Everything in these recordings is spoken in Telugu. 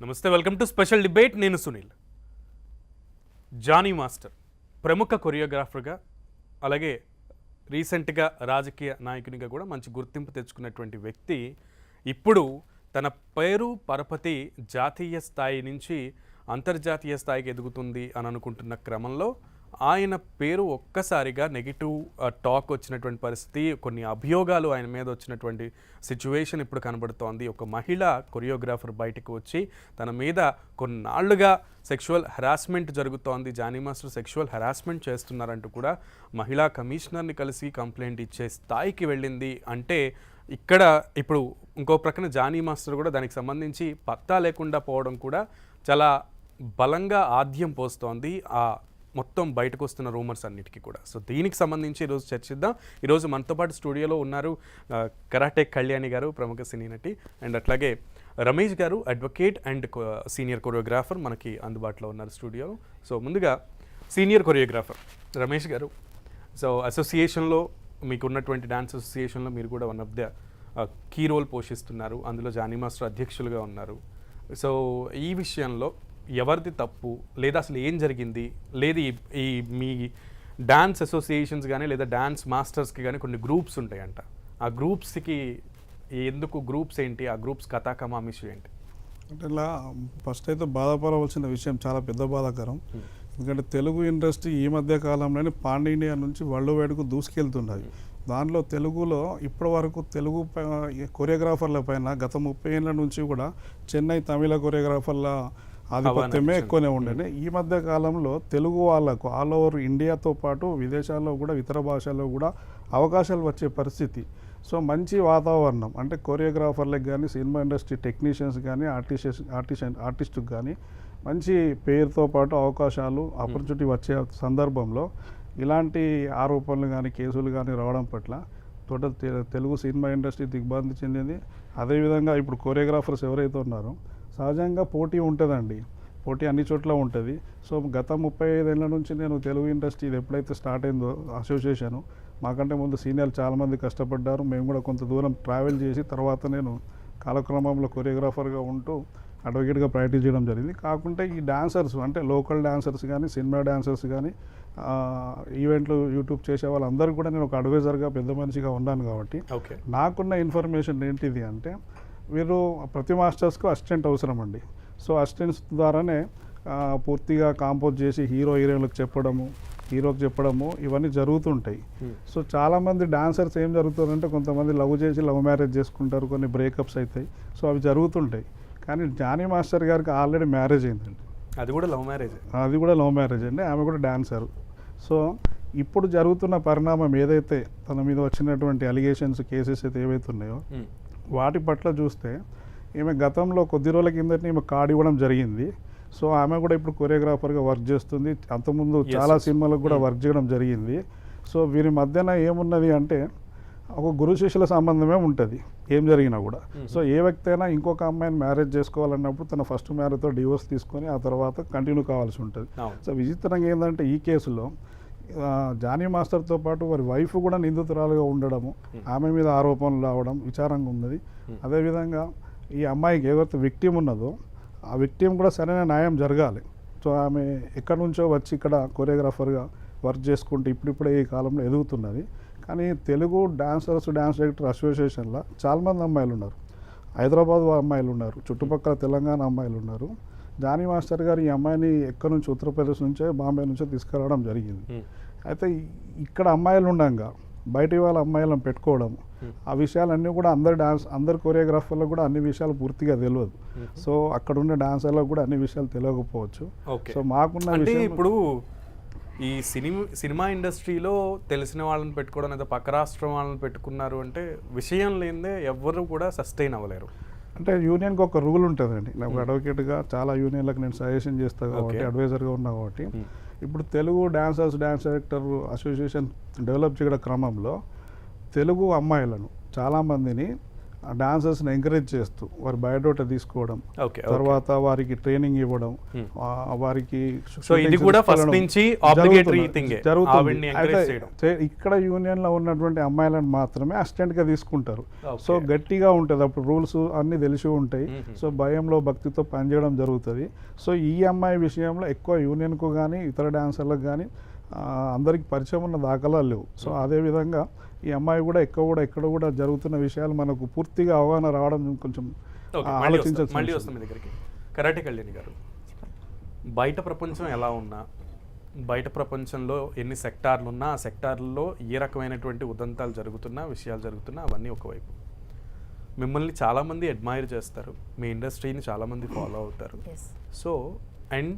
నమస్తే, వెల్కమ్ టు స్పెషల్ డిబేట్. నేను సునీల్. జానీ మాస్టర్ ప్రముఖ కొరియోగ్రాఫర్గా, అలాగే రీసెంట్గా రాజకీయ నాయకునిగా కూడా మంచి గుర్తింపు తెచ్చుకున్నటువంటి వ్యక్తి ఇప్పుడు తన పేరు పరపతి జాతీయ స్థాయి నుంచి అంతర్జాతీయ స్థాయికి ఎదుగుతుంది అని అనుకుంటున్న క్రమంలో ఆయన పేరు ఒక్కసారిగా నెగిటివ్ టాక్ వచ్చినటువంటి పరిస్థితి, కొన్ని అభియోగాలు ఆయన మీద వచ్చినటువంటి సిచ్యువేషన్ ఇప్పుడు కనబడుతోంది. ఒక మహిళ కొరియోగ్రాఫర్ బయటకు వచ్చి తన మీద కొన్నాళ్లుగా సెక్షువల్ హెరాస్మెంట్ జరుగుతోంది, జానీ మాస్టర్ సెక్షువల్ హెరాస్మెంట్ చేస్తున్నారంటూ కూడా మహిళా కమిషనర్ని కలిసి కంప్లైంట్ ఇచ్చే స్థాయికి వెళ్ళింది. అంటే ఇక్కడ ఇప్పుడు ఇంకో ప్రక్కన జానీ మాస్టర్ కూడా దానికి సంబంధించి పత్తా లేకుండా పోవడం కూడా చాలా బలంగా ఆద్యం పోస్తోంది ఆ మొత్తం బయటకు వస్తున్న రూమర్స్ అన్నిటికీ కూడా. సో దీనికి సంబంధించి ఈరోజు చర్చిద్దాం. ఈరోజు మనతో పాటు స్టూడియోలో ఉన్నారు కరాటే కళ్యాణి గారు, ప్రముఖ సినీ నటి, అండ్ అట్లాగే రమేష్ గారు, అడ్వకేట్ అండ్ సీనియర్ కొరియోగ్రాఫర్ మనకి అందుబాటులో ఉన్నారు స్టూడియో. సో ముందుగా senior choreographer Ramesh garu, so అసోసియేషన్లో మీకు ఉన్నటువంటి డ్యాన్స్ అసోసియేషన్లో మీరు కూడా one of the key role పోషిస్తున్నారు, అందులో జానీ మాస్టర్ అధ్యక్షులుగా ఉన్నారు. సో ఈ విషయంలో ఎవరిది తప్పు, లేదా అసలు ఏం జరిగింది, లేదు ఈ మీ డ్యాన్స్ అసోసియేషన్స్ కానీ లేదా డ్యాన్స్ మాస్టర్స్కి కానీ కొన్ని గ్రూప్స్ ఉంటాయంట, ఆ గ్రూప్స్కి ఎందుకు గ్రూప్స్ ఏంటి, ఆ గ్రూప్స్ కథాకమామిషు ఏంటి? అంటే ఇలా ఫస్ట్ అయితే బాధపడవలసిన విషయం, చాలా పెద్ద బాధాకరం. ఎందుకంటే తెలుగు ఇండస్ట్రీ ఈ మధ్య కాలంలోనే పాన్ ఇండియా నుంచి వరల్డ్ వైడ్కు దూసుకెళ్తున్నది. దానిలో తెలుగులో ఇప్పటి వరకు తెలుగు కొరియోగ్రాఫర్ల పైన గత 30 ఏళ్ళ నుంచి కూడా చెన్నై తమిళ కొరియోగ్రాఫర్ల ఆధిపత్యమే ఎక్కువనే ఉండేది. ఈ మధ్య కాలంలో తెలుగు వాళ్ళకు ఆల్ ఓవర్ ఇండియాతో పాటు విదేశాల్లో కూడా ఇతర భాషల్లో కూడా అవకాశాలు వచ్చే పరిస్థితి. సో మంచి వాతావరణం, అంటే కొరియోగ్రాఫర్లకు కానీ సినిమా ఇండస్ట్రీ టెక్నీషియన్స్ కానీ ఆర్టిస్ట్కి కానీ మంచి పేరుతో పాటు అవకాశాలు ఆపర్చునిటీ వచ్చే సందర్భంలో ఇలాంటి ఆరోపణలు కానీ కేసులు కానీ రావడం పట్ల టోటల్ తెలుగు సినిమా ఇండస్ట్రీ దిగ్భ్రాంతి చెందింది. అదేవిధంగా ఇప్పుడు కొరియోగ్రాఫర్స్ ఎవరైతే ఉన్నారో సహజంగా పోటీ ఉంటుందండి, పోటీ అన్ని చోట్ల ఉంటుంది. సో గత 35 ఏళ్ళ నుంచి నేను తెలుగు ఇండస్ట్రీ ఇది ఎప్పుడైతే స్టార్ట్ అయిందో అసోసియేషను, మాకంటే ముందు సీనియర్లు చాలామంది కష్టపడ్డారు, మేము కూడా కొంత దూరం ట్రావెల్ చేసి తర్వాత నేను కాలక్రమంలో కొరియోగ్రాఫర్గా ఉంటూ అడ్వకేట్గా ప్రాక్టీస్ చేయడం జరిగింది. కాకుంటే ఈ డాన్సర్స్ అంటే లోకల్ డాన్సర్స్ కానీ సినిమా డాన్సర్స్ కానీ ఈవెంట్లు యూట్యూబ్ చేసే వాళ్ళందరూ కూడా నేను ఒక అడ్వైజర్గా పెద్ద మనిషిగా ఉన్నాను కాబట్టి నాకున్న ఇన్ఫర్మేషన్ ఏంటిది అంటే, వీరు ప్రతి మాస్టర్స్కు అసిస్టెంట్ అవసరం అండి. సో అసిస్టెంట్స్ ద్వారానే పూర్తిగా కాంపోజ్ చేసి హీరోయిన్లకు హీరోకి చెప్పడము ఇవన్నీ జరుగుతుంటాయి. సో చాలామంది డాన్సర్స్ ఏం జరుగుతుందంటే, కొంతమంది లవ్ చేసి లవ్ మ్యారేజ్ చేసుకుంటారు, కొన్ని బ్రేకప్స్ అవుతాయి. సో అవి జరుగుతుంటాయి. కానీ జానీ మాస్టర్ గారికి ఆల్రెడీ మ్యారేజ్ అయిందండి, అది కూడా లవ్ మ్యారేజ్ అండి. ఆమె కూడా డాన్సర్. సో ఇప్పుడు జరుగుతున్న పరిణామం ఏదైతే తన మీద వచ్చినటువంటి అలిగేషన్స్ కేసెస్ అయితే ఏవైతే ఉన్నాయో వాటి పట్ల చూస్తే, ఈమె గతంలో కొద్ది రోజుల కిందటి ఈమె కార్డు ఇవ్వడం జరిగింది. సో ఆమె కూడా ఇప్పుడు కొరియోగ్రాఫర్గా వర్క్ చేస్తుంది, అంతకుముందు చాలా సినిమాలకు కూడా వర్క్ చేయడం జరిగింది. సో వీరి మధ్యన ఏమున్నది అంటే ఒక గురు శిష్యుల సంబంధమే ఉంటుంది ఏం జరిగినా కూడా. సో ఏ వ్యక్తి అయినా ఇంకొక అమ్మాయిని మ్యారేజ్ చేసుకోవాలన్నప్పుడు తన ఫస్ట్ మ్యారేజ్తో డివోర్స్ తీసుకొని ఆ తర్వాత కంటిన్యూ కావాల్సి ఉంటుంది. సో విచిత్రంగా ఏంటంటే ఈ కేసులో జానీ మాస్టర్తో పాటు వారి వైఫ్ కూడా నిందితురాలుగా ఉండడము, ఆమె మీద ఆరోపణలు రావడం విచారంగా ఉన్నది. అదేవిధంగా ఈ అమ్మాయికి ఎవరైతే విక్టిమ్ ఉన్నదో ఆ విక్టిమ్ కూడా సరైన న్యాయం జరగాలి. సో ఆమె ఎక్కడి నుంచో వచ్చి ఇక్కడ కొరియోగ్రాఫర్గా వర్క్ చేసుకుంటూ ఇప్పుడిప్పుడే ఈ కాలంలో ఎదుగుతున్నది. కానీ తెలుగు డాన్స్ డైరెక్టర్ అసోసియేషన్లో చాలామంది అమ్మాయిలు ఉన్నారు, హైదరాబాద్ అమ్మాయిలు ఉన్నారు, చుట్టుపక్కల తెలంగాణ అమ్మాయిలు ఉన్నారు. జానీ మాస్టర్ గారు ఈ అమ్మాయిని ఎక్కడి నుంచి ఉత్తరప్రదేశ్ నుంచే బాంబే నుంచే తీసుకురావడం జరిగింది. అయితే ఇక్కడ అమ్మాయిలు ఉండగా బయట వాళ్ళ అమ్మాయిలను పెట్టుకోవడం, ఆ విషయాలన్నీ కూడా అందరు కొరియోగ్రాఫర్లకు కూడా అన్ని విషయాలు పూర్తిగా తెలియదు. సో అక్కడ ఉన్న డాన్సర్లకు కూడా అన్ని విషయాలు తెలియకపోవచ్చు. సో మాకున్న ఇప్పుడు ఈ సినిమా ఇండస్ట్రీలో తెలిసిన వాళ్ళని పెట్టుకోవడం లేదా పక్క రాష్ట్రం వాళ్ళని పెట్టుకున్నారు అంటే విషయం లేదే ఎవ్వరు కూడా సస్టైన్ అవ్వలేరు. అంటే యూనియన్కి ఒక రూల్ ఉంటుందండి. నాకు అడ్వకేట్గా చాలా యూనియన్లకు నేను సజెషన్ చేస్తాను కాబట్టి, అడ్వైజర్గా ఉన్నా కాబట్టి, ఇప్పుడు Telugu dance director association develop చేయడం క్రమంలో తెలుగు అమ్మాయిలను చాలామందిని డాన్సర్స్ని ఎంకరేజ్ చేస్తూ వారి బయోడేటా తీసుకోవడం, ఓకే తర్వాత వారికి ట్రైనింగ్ ఇవ్వడం, వారికి సో ఇది కూడా ఫస్ట్ నుంచి ఆబ్లిగేటరీ థింగే ఆవిడ్ని ఎంకరేజ్ చేయడం. ఇక్కడ యూనియన్ లో ఉన్నటువంటి అమ్మాయిలను మాత్రమే అసిస్టెంట్ గా తీసుకుంటారు. సో గట్టిగా ఉంటుంది, అప్పుడు రూల్స్ అన్ని తెలిసి ఉంటాయి. సో భయంలో భక్తితో పనిచేయడం జరుగుతుంది. సో ఈ అమ్మాయి విషయంలో ఎక్కువ యూనియన్ కు కానీ ఇతర డాన్సర్లకు కానీ అందరికి పరిచయం ఉన్న దాఖలాలు లేవు. సో అదేవిధంగా ఈ అమ్మాయి కూడా ఎక్కడ కూడా జరుగుతున్న విషయాలు మనకు పూర్తిగా అవగాహన రావడం కొంచెం ఆలోచించాల్సి. మళ్ళీ వస్తాం మీ దగ్గరికి. కరాటే కళ్యాణి గారు, బయట ప్రపంచం ఎలా ఉన్నా, బయట ప్రపంచంలో ఎన్ని సెక్టార్లు ఉన్నా ఆ సెక్టార్లలో ఏ రకమైనటువంటి ఉదంతాలు జరుగుతున్నా, విషయాలు జరుగుతున్నా అవన్నీ ఒకవైపు, మిమ్మల్ని చాలామంది అడ్మైర్ చేస్తారు, మీ ఇండస్ట్రీని చాలామంది ఫాలో అవుతారు. సో అండ్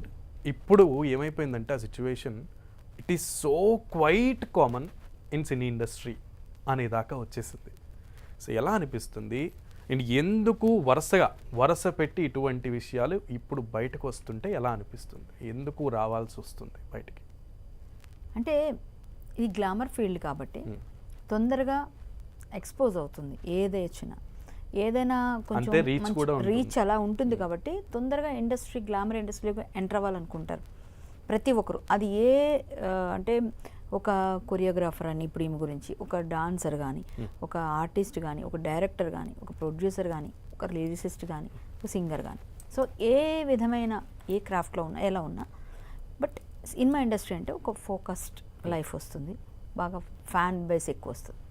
ఇప్పుడు ఏమైపోయిందంటే ఆ situation it is so quite common in cine industry అనేదాకా వచ్చేసింది. సో ఎలా అనిపిస్తుంది అండ్ ఎందుకు వరుస పెట్టి ఇటువంటి విషయాలు ఇప్పుడు బయటకు వస్తుంటే ఎలా అనిపిస్తుంది? ఎందుకు రావాల్సి వస్తుంది బయటికి? అంటే ఇది గ్లామర్ ఫీల్డ్ కాబట్టి తొందరగా ఎక్స్పోజ్ అవుతుంది. ఏదైనా కొంచెం రీచ్ అలా ఉంటుంది కాబట్టి తొందరగా గ్లామర్ ఇండస్ట్రీలోకి ఎంటర్ అవ్వాలనుకుంటారు ప్రతి ఒక్కరు. అది అంటే ఒక కొరియోగ్రాఫర్ అని ఇప్పుడు ఈమె గురించి, ఒక డాన్సర్ కానీ, ఒక ఆర్టిస్ట్ కానీ, ఒక డైరెక్టర్ కానీ, ఒక ప్రొడ్యూసర్ కానీ, ఒక లిరిసిస్ట్ కానీ, ఒక సింగర్ కానీ, సో ఏ విధమైన ఏ క్రాఫ్ట్లో ఉన్నా ఎలా ఉన్నా, బట్ సినిమా ఇండస్ట్రీ అంటే ఒక ఫోకస్డ్ లైఫ్ వస్తుంది, బాగా ఫ్యాన్ బేస్ ఎక్కువ వస్తుంది,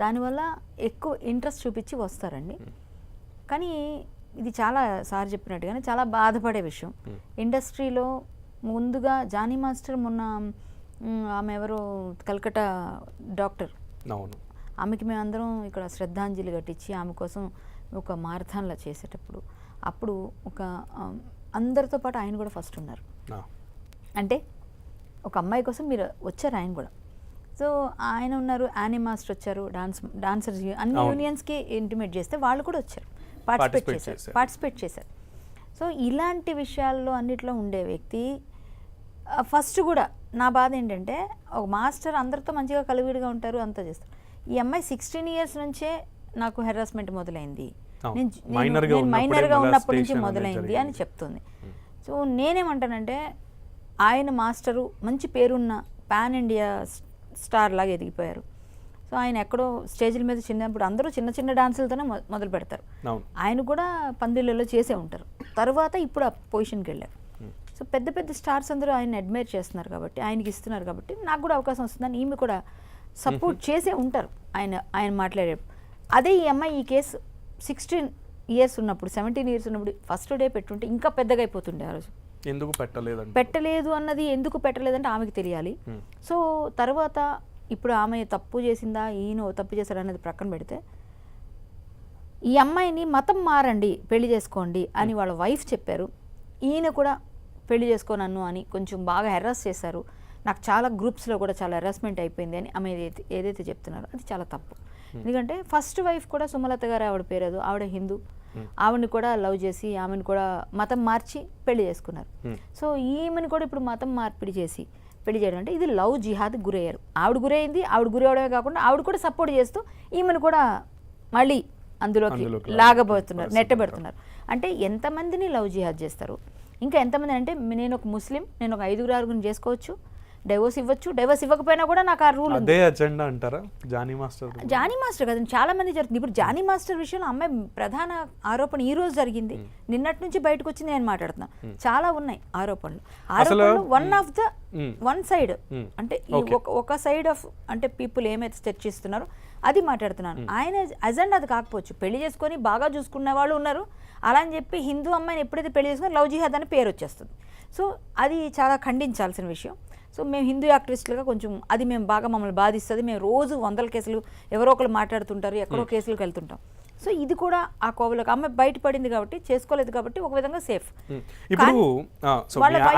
దానివల్ల ఎక్కువ ఇంట్రెస్ట్ చూపించి వస్తారండి. కానీ ఇది చాలా సార్ చెప్పినట్టుగానే చాలా బాధపడే విషయం. ఇండస్ట్రీలో ముందుగా జానీ మాస్టర్ మొన్న ఆమె ఎవరో కల్కటా డాక్టర్, ఆమెకి మేమందరం ఇక్కడ శ్రద్ధాంజలి కట్టించి ఆమె కోసం ఒక మారథాన్లా చేసేటప్పుడు అప్పుడు ఒక అందరితో పాటు ఆయన కూడా ఫస్ట్ ఉన్నారు. అంటే ఒక అమ్మాయి కోసం మీరు వచ్చారు, ఆయన కూడా. సో ఆయన ఉన్నారు, యానీ మాస్టర్ వచ్చారు, డాన్సర్స్ అన్ని యూనియన్స్కి ఇంటిమేట్ చేస్తే వాళ్ళు కూడా వచ్చారు, పార్టిసిపేట్ చేశారు. సో ఇలాంటి విషయాల్లో అన్నిట్లో ఉండే వ్యక్తి ఫస్ట్ కూడా నా బాధ ఏంటంటే ఒక మాస్టర్ అందరితో మంచిగా కలివిడిగా ఉంటారు, అంతా చేస్తారు. ఈ అమ్మాయి 16 years నుంచే నాకు హెరాస్మెంట్ మొదలైంది, నేను మైనర్గా ఉన్నప్పటి నుంచి మొదలైంది అని చెప్తుంది. సో నేనేమంటానంటే ఆయన మాస్టరు మంచి పేరున్న పాన్ ఇండియా స్టార్ లాగా ఎదిగిపోయారు. సో ఆయన ఎక్కడో స్టేజ్ల మీద చిన్నప్పుడు అందరూ చిన్న చిన్న డాన్సులతోనే మొదలు పెడతారు. ఆయన కూడా పందిళ్ళలో చేసే ఉంటారు, తర్వాత ఇప్పుడు ఆ పొజిషన్కి వెళ్ళారు. సో పెద్ద పెద్ద స్టార్స్ అందరూ ఆయన అడ్మైర్ చేస్తున్నారు కాబట్టి, ఆయనకి ఇస్తున్నారు కాబట్టి నాకు కూడా అవకాశం వస్తుందని ఈమె కూడా సపోర్ట్ చేసే ఉంటారు ఆయన మాట్లాడే. అదే ఈ అమ్మాయి ఈ కేసు 16 years ఉన్నప్పుడు 17 years ఉన్నప్పుడు ఫస్ట్ డే పెట్టుంటే ఇంకా పెద్దగా అయిపోతుండే. ఆ రోజు ఎందుకు పెట్టలేదు అన్నది ఎందుకు పెట్టలేదంటే ఆమెకి తెలియాలి. సో తర్వాత ఇప్పుడు ఆమె తప్పు చేసిందా, ఈయన తప్పు చేశాడు అనేది ప్రక్కన పెడితే, ఈ అమ్మాయిని మతం మారండి, పెళ్లి చేసుకోండి అని వాళ్ళ వైఫ్ చెప్పారు. ఈయన కూడా పెళ్లి చేసుకోనన్ను అని కొంచెం బాగా హెరాస్ చేశారు. నాకు చాలా గ్రూప్స్లో కూడా చాలా హెరాస్మెంట్ అయిపోయింది అని ఆమె ఏదైతే చెప్తున్నారో అది చాలా తప్పు. ఎందుకంటే ఫస్ట్ వైఫ్ కూడా సుమలత గారు, ఆవిడ పేరేదో, ఆవిడ హిందూ, ఆవిడని కూడా లవ్ చేసి ఆమెను కూడా మతం మార్చి పెళ్లి చేసుకున్నారు. సో ఈమెను కూడా ఇప్పుడు మతం మార్పిడి చేసి పెళ్లి చేయడం అంటే ఇది లవ్ జిహాద్ గురయ్యారు. ఆవిడ గురైంది, ఆవిడ గురవడమే కాకుండా ఆవిడ కూడా సపోర్ట్ చేస్తూ ఈమెను కూడా మళ్ళీ అందులోకి లాగబోతున్నారు, నెట్టబెడుతున్నారు. అంటే ఎంతమందిని లవ్ జిహాద్ చేస్తారు? ఇంకా ఎంతమంది అంటే నేను ఒక ముస్లిం, నేను ఒక 5-6 చేసుకోవచ్చు, డైవోర్స్ ఇవ్వచ్చు, డైవోర్స్ ఇవ్వకపోయినా కూడా నాకు ఆ రూల్ ఉంది. అంటారా జానీ మాస్టర్ కదండి, చాలా మంది జరుగుతుంది. ఇప్పుడు జానీ మాస్టర్ విషయంలో అమ్మాయి ప్రధాన ఆరోపణ ఈ రోజు జరిగింది, నిన్నటి నుంచి బయటకు వచ్చింది. నేను మాట్లాడుతున్నా, చాలా ఉన్నాయి ఆరోపణలు. వన్ సైడ్ అంటే ఒక సైడ్ ఆఫ్ అంటే పీపుల్ ఏమైతే చర్చిస్తున్నారో అది మాట్లాడుతున్నాను. ఆయన అజెండా అది కాకపోవచ్చు, పెళ్లి చేసుకొని బాగా చూసుకునే వాళ్ళు ఉన్నారు. అలా అని చెప్పి హిందూ అమ్మాయిని ఎప్పుడైతే పెళ్లి చేసుకొని లవ్ జిహాద్ అని పేరు వచ్చేస్తుంది. సో అది చాలా ఖండించాల్సిన విషయం. సో మేము హిందూ యాక్టివిస్టులుగా కొంచెం అది మేము బాగా మమ్మల్ని బాధిస్తుంది. మేము రోజు 100 కేసులు ఎవరో ఒకరు మాట్లాడుతుంటారు, ఎక్కడో కేసులకు వెళ్తుంటాం. సో ఇది కూడా ఆ కోవలోకి అమ్మాయి బయటపడింది కాబట్టి, చేసుకోలేదు కాబట్టి ఒక విధంగా సేఫ్. ఇప్పుడు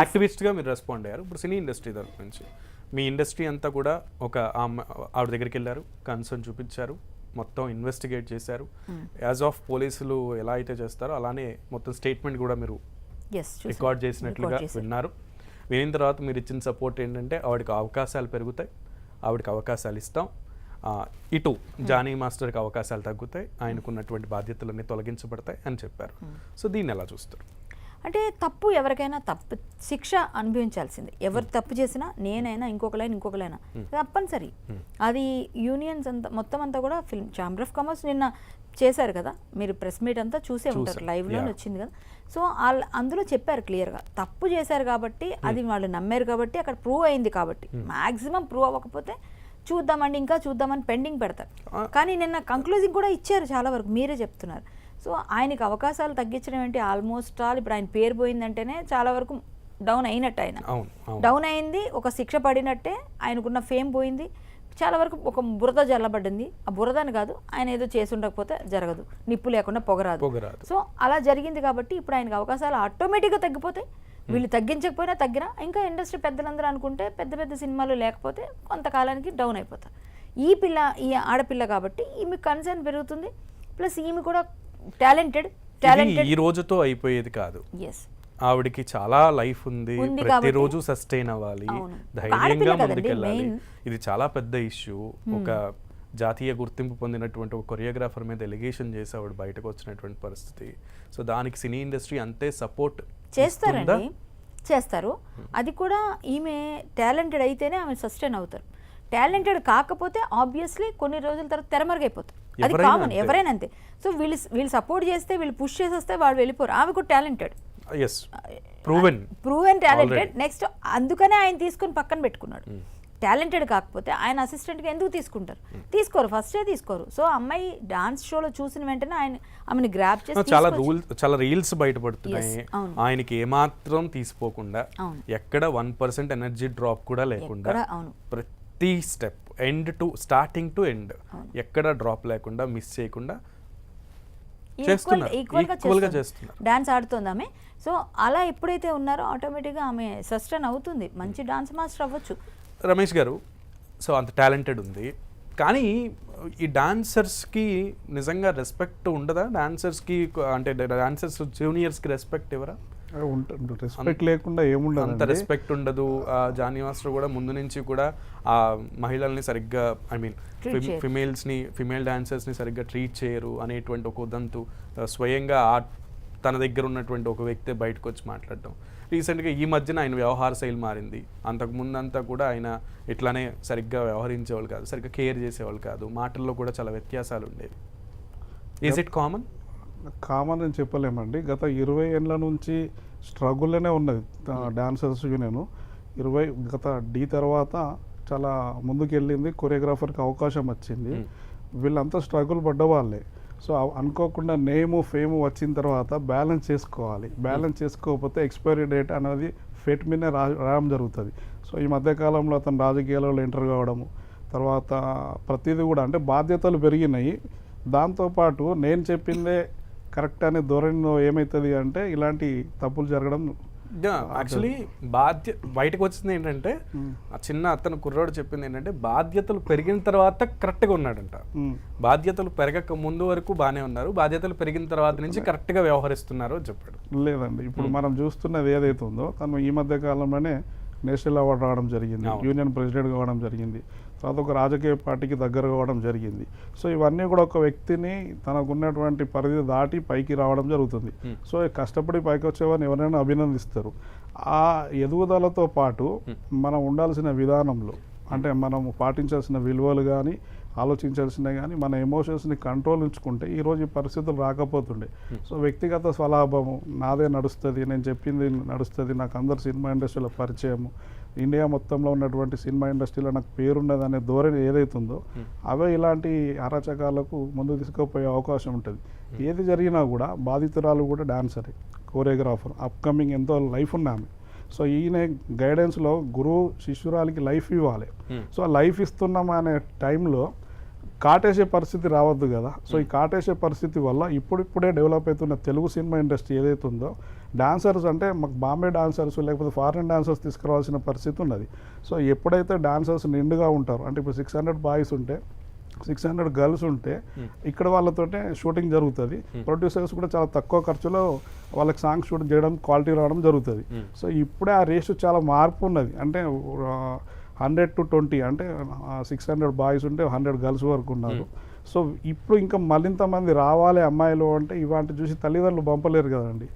యాక్టివిస్ట్గా మీరు రెస్పాండ్ అయ్యారు. ఇప్పుడు సినీ ఇండస్ట్రీ తరఫు నుంచి మీ ఇండస్ట్రీ అంతా కూడా ఒక ఆవిడ దగ్గరికి వెళ్ళారు, కన్సర్న్ చూపించారు, మొత్తం ఇన్వెస్టిగేట్ చేశారు. యాజ్ ఆఫ్ పోలీసులు ఎలా అయితే చేస్తారో అలానే మొత్తం స్టేట్మెంట్ కూడా మీరు రికార్డ్ చేసినట్లుగా విన్నారు. వినిన తర్వాత మీరు ఇచ్చిన సపోర్ట్ ఏంటంటే ఆవిడకి అవకాశాలు పెరుగుతాయి, ఆవిడకి అవకాశాలు ఇస్తాం, ఇటు జానీ మాస్టర్కి అవకాశాలు తగ్గుతాయి, ఆయనకున్నటువంటి బాధ్యతలన్నీ తొలగించబడతాయి అని చెప్పారు. సో దీన్ని ఎలా చూస్తారు? అంటే తప్పు ఎవరికైనా తప్పు శిక్ష అనుభవించాల్సిందే. ఎవరు తప్పు చేసినా, నేనైనా ఇంకొకలైనా తప్పనిసరి. అది యూనియన్స్ అంతా మొత్తం అంతా కూడా ఫిల్మ్ ఛాంబర్ ఆఫ్ కామర్స్ నిన్న చేశారు కదా, మీరు ప్రెస్ మీట్ అంతా చూసే ఉంటారు, లైవ్లో వచ్చింది కదా. సో అందులో చెప్పారు క్లియర్గా, తప్పు చేశారు కాబట్టి అది వాళ్ళు నమ్మారు కాబట్టి అక్కడ ప్రూవ్ అయింది కాబట్టి, మ్యాక్సిమం ప్రూవ్ అవ్వకపోతే ఇంకా చూద్దామని పెండింగ్ పెడతారు. కానీ నిన్న కంక్లూజింగ్ కూడా ఇచ్చారు చాలా వరకు, మీరే చెప్తున్నారు. సో ఆయనకి అవకాశాలు తగ్గించడం ఏంటి, ఆల్మోస్ట్ ఆల్ ఇప్పుడు ఆయన పేరు పోయిందంటేనే చాలా వరకు డౌన్ అయినట్టు, ఆయన డౌన్ అయింది, ఒక శిక్ష పడినట్టే, ఆయనకున్న ఫేమ్ పోయింది, చాలా వరకు ఒక బురద జల్లబడింది. ఆ బురదని కాదు, ఆయన ఏదో చేసి ఉండకపోతే జరగదు, నిప్పు లేకుండా పొగరాదు. సో అలా జరిగింది కాబట్టి ఇప్పుడు ఆయనకు అవకాశాలు ఆటోమేటిక్గా తగ్గిపోతాయి. వీళ్ళు తగ్గించకపోయినా తగ్గినా ఇంకా ఇండస్ట్రీ పెద్దలందరూ అనుకుంటే పెద్ద పెద్ద సినిమాలు లేకపోతే కొంతకాలానికి డౌన్ అయిపోతారు. ఈ ఆడపిల్ల కాబట్టి ఈమె కన్సర్న్ పెరుగుతుంది, ప్లస్ ఈమె కూడా టాలెంటెడ్ ఈ రోజుతో అయిపోయేది కాదు. ఎస్, ఆవిడికి చాలా లైఫ్ ఉంది, ప్రతిరోజు సస్టైన్ అవ్వాలి, ధైర్యంగా ముందుకెళ్ళాలి. ఇది చాలా పెద్ద ఇష్యూ. ఒక జాతీయ గుర్తింపు పొందినటువంటి ఒక కొరియోగ్రాఫర్ మీద ఎలిగేషన్ చేసి ఆవిడ బయటకు వచ్చినటువంటి పరిస్థితి. సో దానికి సినీ ఇండస్ట్రీ అంతే సపోర్ట్ చేస్తారు. అది కూడా ఈమె టాలెంటెడ్ అయితేనే ఆమె సస్టైన్ అవుతారు. టాలెంటెడ్ కాకపోతే ఆబ్వియస్లీ కొన్ని రోజుల తర్వాత తెరమరుగైపోతారు. అది కామన్, ఎవరైనా అంతే. సో వీళ్ళు సపోర్ట్ చేస్తే, వీళ్ళు పుష్ చేసేస్తే వాళ్ళు వెళ్ళిపోరు. ఆమె కూడా టాలెంటెడ్, ప్రూవెన్ టాలెంటెడ్. నెక్స్ట్ అందుకనే ఆయన తీసుకుని పక్కన పెట్టుకున్నాడు. టాలెంటెడ్ కాకపోతే ఆయన అసిస్టెంట్గా ఎందుకు తీసుకోరు, ఫస్టే తీసుకోరు. సో అమ్మాయి డాన్స్ షోలో చూసిన వెంటనే ఆమెను గ్రాప్ చేసి చాలా రీల్స్ బయటపడుతున్నాయి. ఆయనకి ఏమాత్రం తీసిపోకుండా, ఎక్కడ 1% ఎనర్జీ డ్రాప్ కూడా లేకుండా, ప్రతి స్టెప్ స్టార్టింగ్ టు ఎండ్ ఎక్కడ డ్రాప్ లేకుండా, మిస్ చేయకుండా ఈక్వల్గా చేస్తున్నారు, డాన్స్ ఆడుతుంది ఆమె. సో అలా ఎప్పుడైతే ఉన్నారో ఆటోమేటిక్గా ఆమె సస్టైన్ అవుతుంది, మంచి డాన్స్ మాస్టర్ అవ్వచ్చు. రమేష్ గారు, సో అంత టాలెంటెడ్ ఉంది, కానీ ఈ డాన్సర్స్కి నిజంగా రెస్పెక్ట్ ఉండదా? డాన్సర్స్కి అంటే డాన్సర్స్ జూనియర్స్కి రెస్పెక్ట్ ఎవరా? రెస్పెక్ట్ లేకుండా ఏముండదు, అంత రెస్పెక్ట్ ఉండదు. జానీ మాస్టర్ కూడా ముందు నుంచి కూడా ఆ మహిళల్ని సరిగ్గా, ఐ మీన్ ఫిమేల్ డాన్సర్స్ని సరిగ్గా ట్రీట్ చేయరు అనేటువంటి ఒక ఉదంతు స్వయంగా తన దగ్గర ఉన్నటువంటి ఒక వ్యక్తి బయటకు వచ్చి మాట్లాడటం. రీసెంట్గా ఈ మధ్యన ఆయన వ్యవహార శైలి మారింది. అంతకుముందంతా కూడా ఆయన ఇట్లానే సరిగ్గా వ్యవహరించేవాళ్ళు కాదు, సరిగ్గా కేర్ చేసేవాళ్ళు కాదు, మాటల్లో కూడా చాలా వ్యత్యాసాలు ఉండేవి. ఈజ్ ఇట్ కామన్ అని చెప్పలేమండి. గత 20 ఏళ్ళ నుంచి స్ట్రగుల్లోనే ఉన్నది డాన్సర్స్ యూనియన్. గత డి తర్వాత చాలా ముందుకు వెళ్ళింది, కొరియోగ్రాఫర్కి అవకాశం వచ్చింది. వీళ్ళంతా స్ట్రగుల్ పడ్డవాళ్ళే. సో అనుకోకుండా నేము ఫేము వచ్చిన తర్వాత బ్యాలెన్స్ చేసుకోవాలి. బ్యాలెన్స్ చేసుకోకపోతే ఎక్స్పైరీ డేట్ అనేది ఫేట్ మీదనే రావడం జరుగుతుంది. సో ఈ మధ్యకాలంలో అతను రాజకీయాలలో ఎంటర్ కావడము, తర్వాత ప్రతిదీ కూడా అంటే బాధ్యతలు పెరిగినాయి. దాంతోపాటు నేను చెప్పిందే కరెక్ట్ అనే ధోరణిలో ఏమవుతుంది అంటే ఇలాంటి తప్పులు జరగడం. యాక్చువల్లీ బయటకు వచ్చింది ఏంటంటే, ఆ చిన్న అతను కుర్రాడు చెప్పింది ఏంటంటే, బాధ్యతలు పెరిగిన తర్వాత కరెక్ట్గా ఉన్నాడంట. బాధ్యతలు పెరగక ముందు వరకు బాగానే ఉన్నారు, బాధ్యతలు పెరిగిన తర్వాత నుంచి కరెక్ట్గా వ్యవహరిస్తున్నారు అని చెప్పాడు. లేదండి, ఇప్పుడు మనం చూస్తున్నది ఏదైతే ఉందో, తను ఈ మధ్య కాలంలోనే నేషనల్ అవార్డు రావడం జరిగింది, యూనియన్ ప్రెసిడెంట్ కావడం జరిగింది, తర్వాత ఒక రాజకీయ పార్టీకి దగ్గర కావడం జరిగింది. సో ఇవన్నీ కూడా ఒక వ్యక్తిని తనకున్నటువంటి పరిధి దాటి పైకి రావడం జరుగుతుంది. సో కష్టపడి పైకి వచ్చేవారిని ఎవరైనా అభినందిస్తారు. ఆ ఎదుగుదలతో పాటు మనం ఉండాల్సిన విధానంలో, అంటే మనం పాటించాల్సిన విలువలు కానీ, ఆలోచించాల్సినవి కానీ, మన ఎమోషన్స్ని కంట్రోల్ ఉంచుకుంటే ఈరోజు ఈ పరిస్థితులు రాకపోతుండే. సో వ్యక్తిగత స్వలాభము, నాదే నడుస్తుంది, నేను చెప్పింది నడుస్తుంది, నాకు అందరు సినిమా ఇండస్ట్రీలో పరిచయము, ఇండియా మొత్తంలో ఉన్నటువంటి సినిమా ఇండస్ట్రీలో నాకు పేరున్నది అనే ధోరణి ఏదైతుందో అవే ఇలాంటి అరాచకాలకు ముందు తీసుకుపోయే అవకాశం ఉంటుంది. ఏది జరిగినా కూడా బాధితురాలు కూడా డాన్సరే, కోరియోగ్రాఫర్, అప్కమింగ్ ఎంతో లైఫ్ ఉన్నాము. సో ఈయన గైడెన్స్లో గురువు శిష్యురాలికి లైఫ్ ఇవ్వాలి. సో ఆ లైఫ్ ఇస్తున్నాం అనే టైంలో కాటేసే పరిస్థితి రావద్దు కదా. సో ఈ కాటేసే పరిస్థితి వల్ల ఇప్పుడిప్పుడే డెవలప్ అవుతున్న తెలుగు సినిమా ఇండస్ట్రీ ఏదైతే ఉందో, డాన్సర్స్ అంటే మాకు బాంబే డాన్సర్స్ లేకపోతే ఫారిన్ డాన్సర్స్ తీసుకురావాల్సిన పరిస్థితి ఉన్నది. సో ఎప్పుడైతే డాన్సర్స్ నిండుగా ఉంటారో, అంటే ఇప్పుడు 600 బాయ్స్ ఉంటే 600 గర్ల్స్ ఉంటే ఇక్కడ వాళ్ళతోటే షూటింగ్ జరుగుతుంది. ప్రొడ్యూసర్స్ కూడా చాలా తక్కువ ఖర్చులో వాళ్ళకి సాంగ్ షూట్ చేయడం, క్వాలిటీ రావడం జరుగుతుంది. సో ఇప్పుడే ఆ రేషియో చాలా మార్పు ఉన్నది. అంటే 100 to 20 అంటే 600 బాయ్స్ ఉంటే 100 గర్ల్స్ వరకు ఉన్నారు. సో ఇప్పుడు ఇంకా మరింత మంది రావాలి అమ్మాయిలు అంటే ఇవాంటి చూసి తల్లిదండ్రులు పంపలేరు కదండి.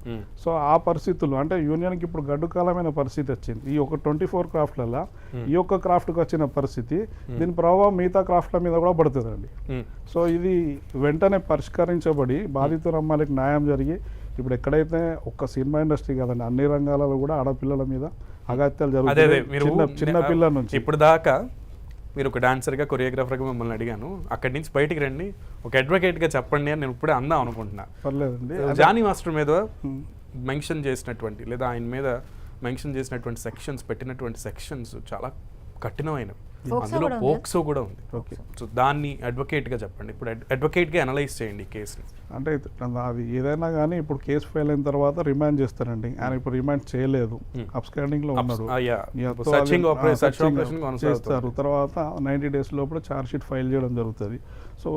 సో ఆ పరిస్థితుల్లో అంటే యూనియన్కి ఇప్పుడు గడ్డుకాలమైన పరిస్థితి వచ్చింది. ఈ ఒక 24 క్రాఫ్ట్లలో ఈ ఒక్క క్రాఫ్ట్కి వచ్చిన పరిస్థితి దీని ప్రభావం మిగతా క్రాఫ్ట్ల మీద కూడా పడుతుందండి. సో ఇది వెంటనే పరిష్కరించబడి బాధితులమ్మాయిలకు న్యాయం జరిగి ఇప్పుడు ఎక్కడైతే ఒక్క సినిమా ఇండస్ట్రీ కదండి, అన్ని రంగాలలో కూడా ఆడపిల్లల మీద అగత్యాలు జరుగుతాయి. చిన్న పిల్లల నుంచి ఇప్పుడు దాకా మీరు ఒక డాన్సర్గా కొరియోగ్రాఫర్గా మిమ్మల్ని అడిగాను, అక్కడి నుంచి బయటికి రండి ఒక అడ్వకేట్గా చెప్పండి అని నేను ఇప్పుడే అందాం అనుకుంటున్నా. పర్లేదండి. జానీ మాస్టర్ మీద మెన్షన్ చేసినటువంటి లేదా ఆయన మీద మెన్షన్ చేసినటువంటి సెక్షన్స్, పెట్టినటువంటి సెక్షన్స్ చాలా కఠినమైనవి. అందులో పోక్సో కూడా ఉంది. ఓకే. సో దాన్ని అడ్వకేట్గా చెప్పండి, ఇప్పుడు అడ్వకేట్గా అనలైజ్ చేయండి ఈ కేసుని. అంటే అది ఏదైనా కానీ ఇప్పుడు కేసు ఫైల్ అయిన తర్వాత రిమాండ్ చేస్తారండి. ఆయన ఇప్పుడు రిమాండ్ చేయలేదు, అబ్స్కాండింగ్ లో ఉన్నారు, చేస్తారు. తర్వాత 90 days లోపల ఛార్జ్ షీట్ ఫైల్ చేయడం జరుగుతుంది. సో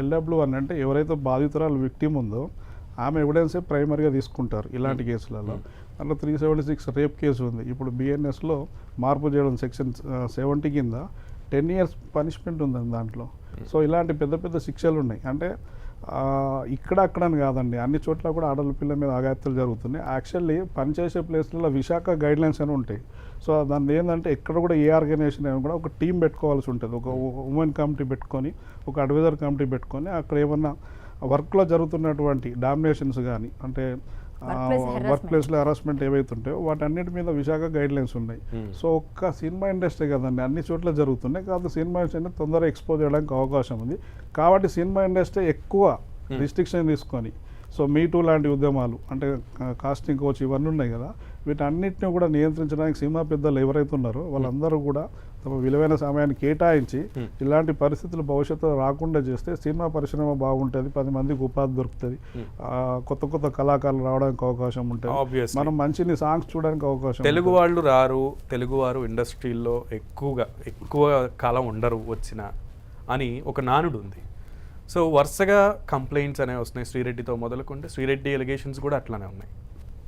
LW1 అంటే ఎవరైతే బాధితురాలు విక్టిమ్ ఉందో ఆమె ఎవిడెన్సే ప్రైమరీగా తీసుకుంటారు ఇలాంటి కేసులలో. అందులో 376 రేప్ కేసు ఉంది. ఇప్పుడు BNSలో మార్పు చేయడం సెక్షన్ 70 కింద 10 years పనిష్మెంట్ ఉందండి దాంట్లో. సో ఇలాంటి పెద్ద పెద్ద శిక్షలు ఉన్నాయి. అంటే ఇక్కడ అక్కడని కాదండి, అన్ని చోట్ల కూడా ఆడల పిల్లల మీద అఘాయిత్యాలు జరుగుతున్నాయి. యాక్చువల్లీ పనిచేసే ప్లేస్లలో విశాఖ గైడ్లైన్స్ అని ఉంటాయి. సో దాన్ని ఏంటంటే ఎక్కడ కూడా ఏ ఆర్గనైజేషన్ అయినా కూడా ఒక టీం పెట్టుకోవాల్సి ఉంటుంది. ఒక ఉమెన్ కమిటీ పెట్టుకొని, ఒక అడ్వైజర్ కమిటీ పెట్టుకొని అక్కడ ఏమన్నా వర్క్లో జరుగుతున్నటువంటి డామినేషన్స్ కానీ అంటే వర్క్ ప్లేస్లో హరాస్మెంట్ ఏవైతే ఉంటాయో వాటన్నిటి మీద విశాఖ గైడ్లైన్స్ ఉన్నాయి. సో ఒక్క సినిమా ఇండస్ట్రీ కదండి, అన్ని చోట్ల జరుగుతున్నాయి. కాబట్టి సినిమా ఇండస్ట్రీ తొందరగా ఎక్స్పోజ్ చేయడానికి అవకాశం ఉంది. కాబట్టి సినిమా ఇండస్ట్రీ ఎక్కువ రిస్ట్రిక్షన్ తీసుకొని, సో మీటూ లాంటి ఉద్యమాలు అంటే కాస్టింగ్ కోచ్ ఇవన్నీ ఉన్నాయి కదా, వీటన్నిటిని కూడా నియంత్రించడానికి సినిమా పెద్దలు ఎవరైతే ఉన్నారో వాళ్ళందరూ కూడా తమ విలువైన సమయాన్ని కేటాయించి ఇలాంటి పరిస్థితులు భవిష్యత్తులో రాకుండా చేస్తే సినిమా పరిశ్రమ బాగుంటుంది, 10 మందికి ఉపాధి దొరుకుతుంది, కొత్త కొత్త కళాకారులు రావడానికి అవకాశం ఉంటుంది, మనం మంచిని సాంగ్స్ చూడడానికి అవకాశం. తెలుగు వాళ్ళు రారు, తెలుగువారు ఇండస్ట్రీలో ఎక్కువ కాలం ఉండరు వచ్చిన అని ఒక నానుడు ఉంది. సో వరుసగా కంప్లైంట్స్ అనేవి వస్తున్నాయి. శ్రీరెడ్డితో మొదలుకుంటే శ్రీరెడ్డి ఎలిగేషన్స్ కూడా అట్లానే ఉన్నాయి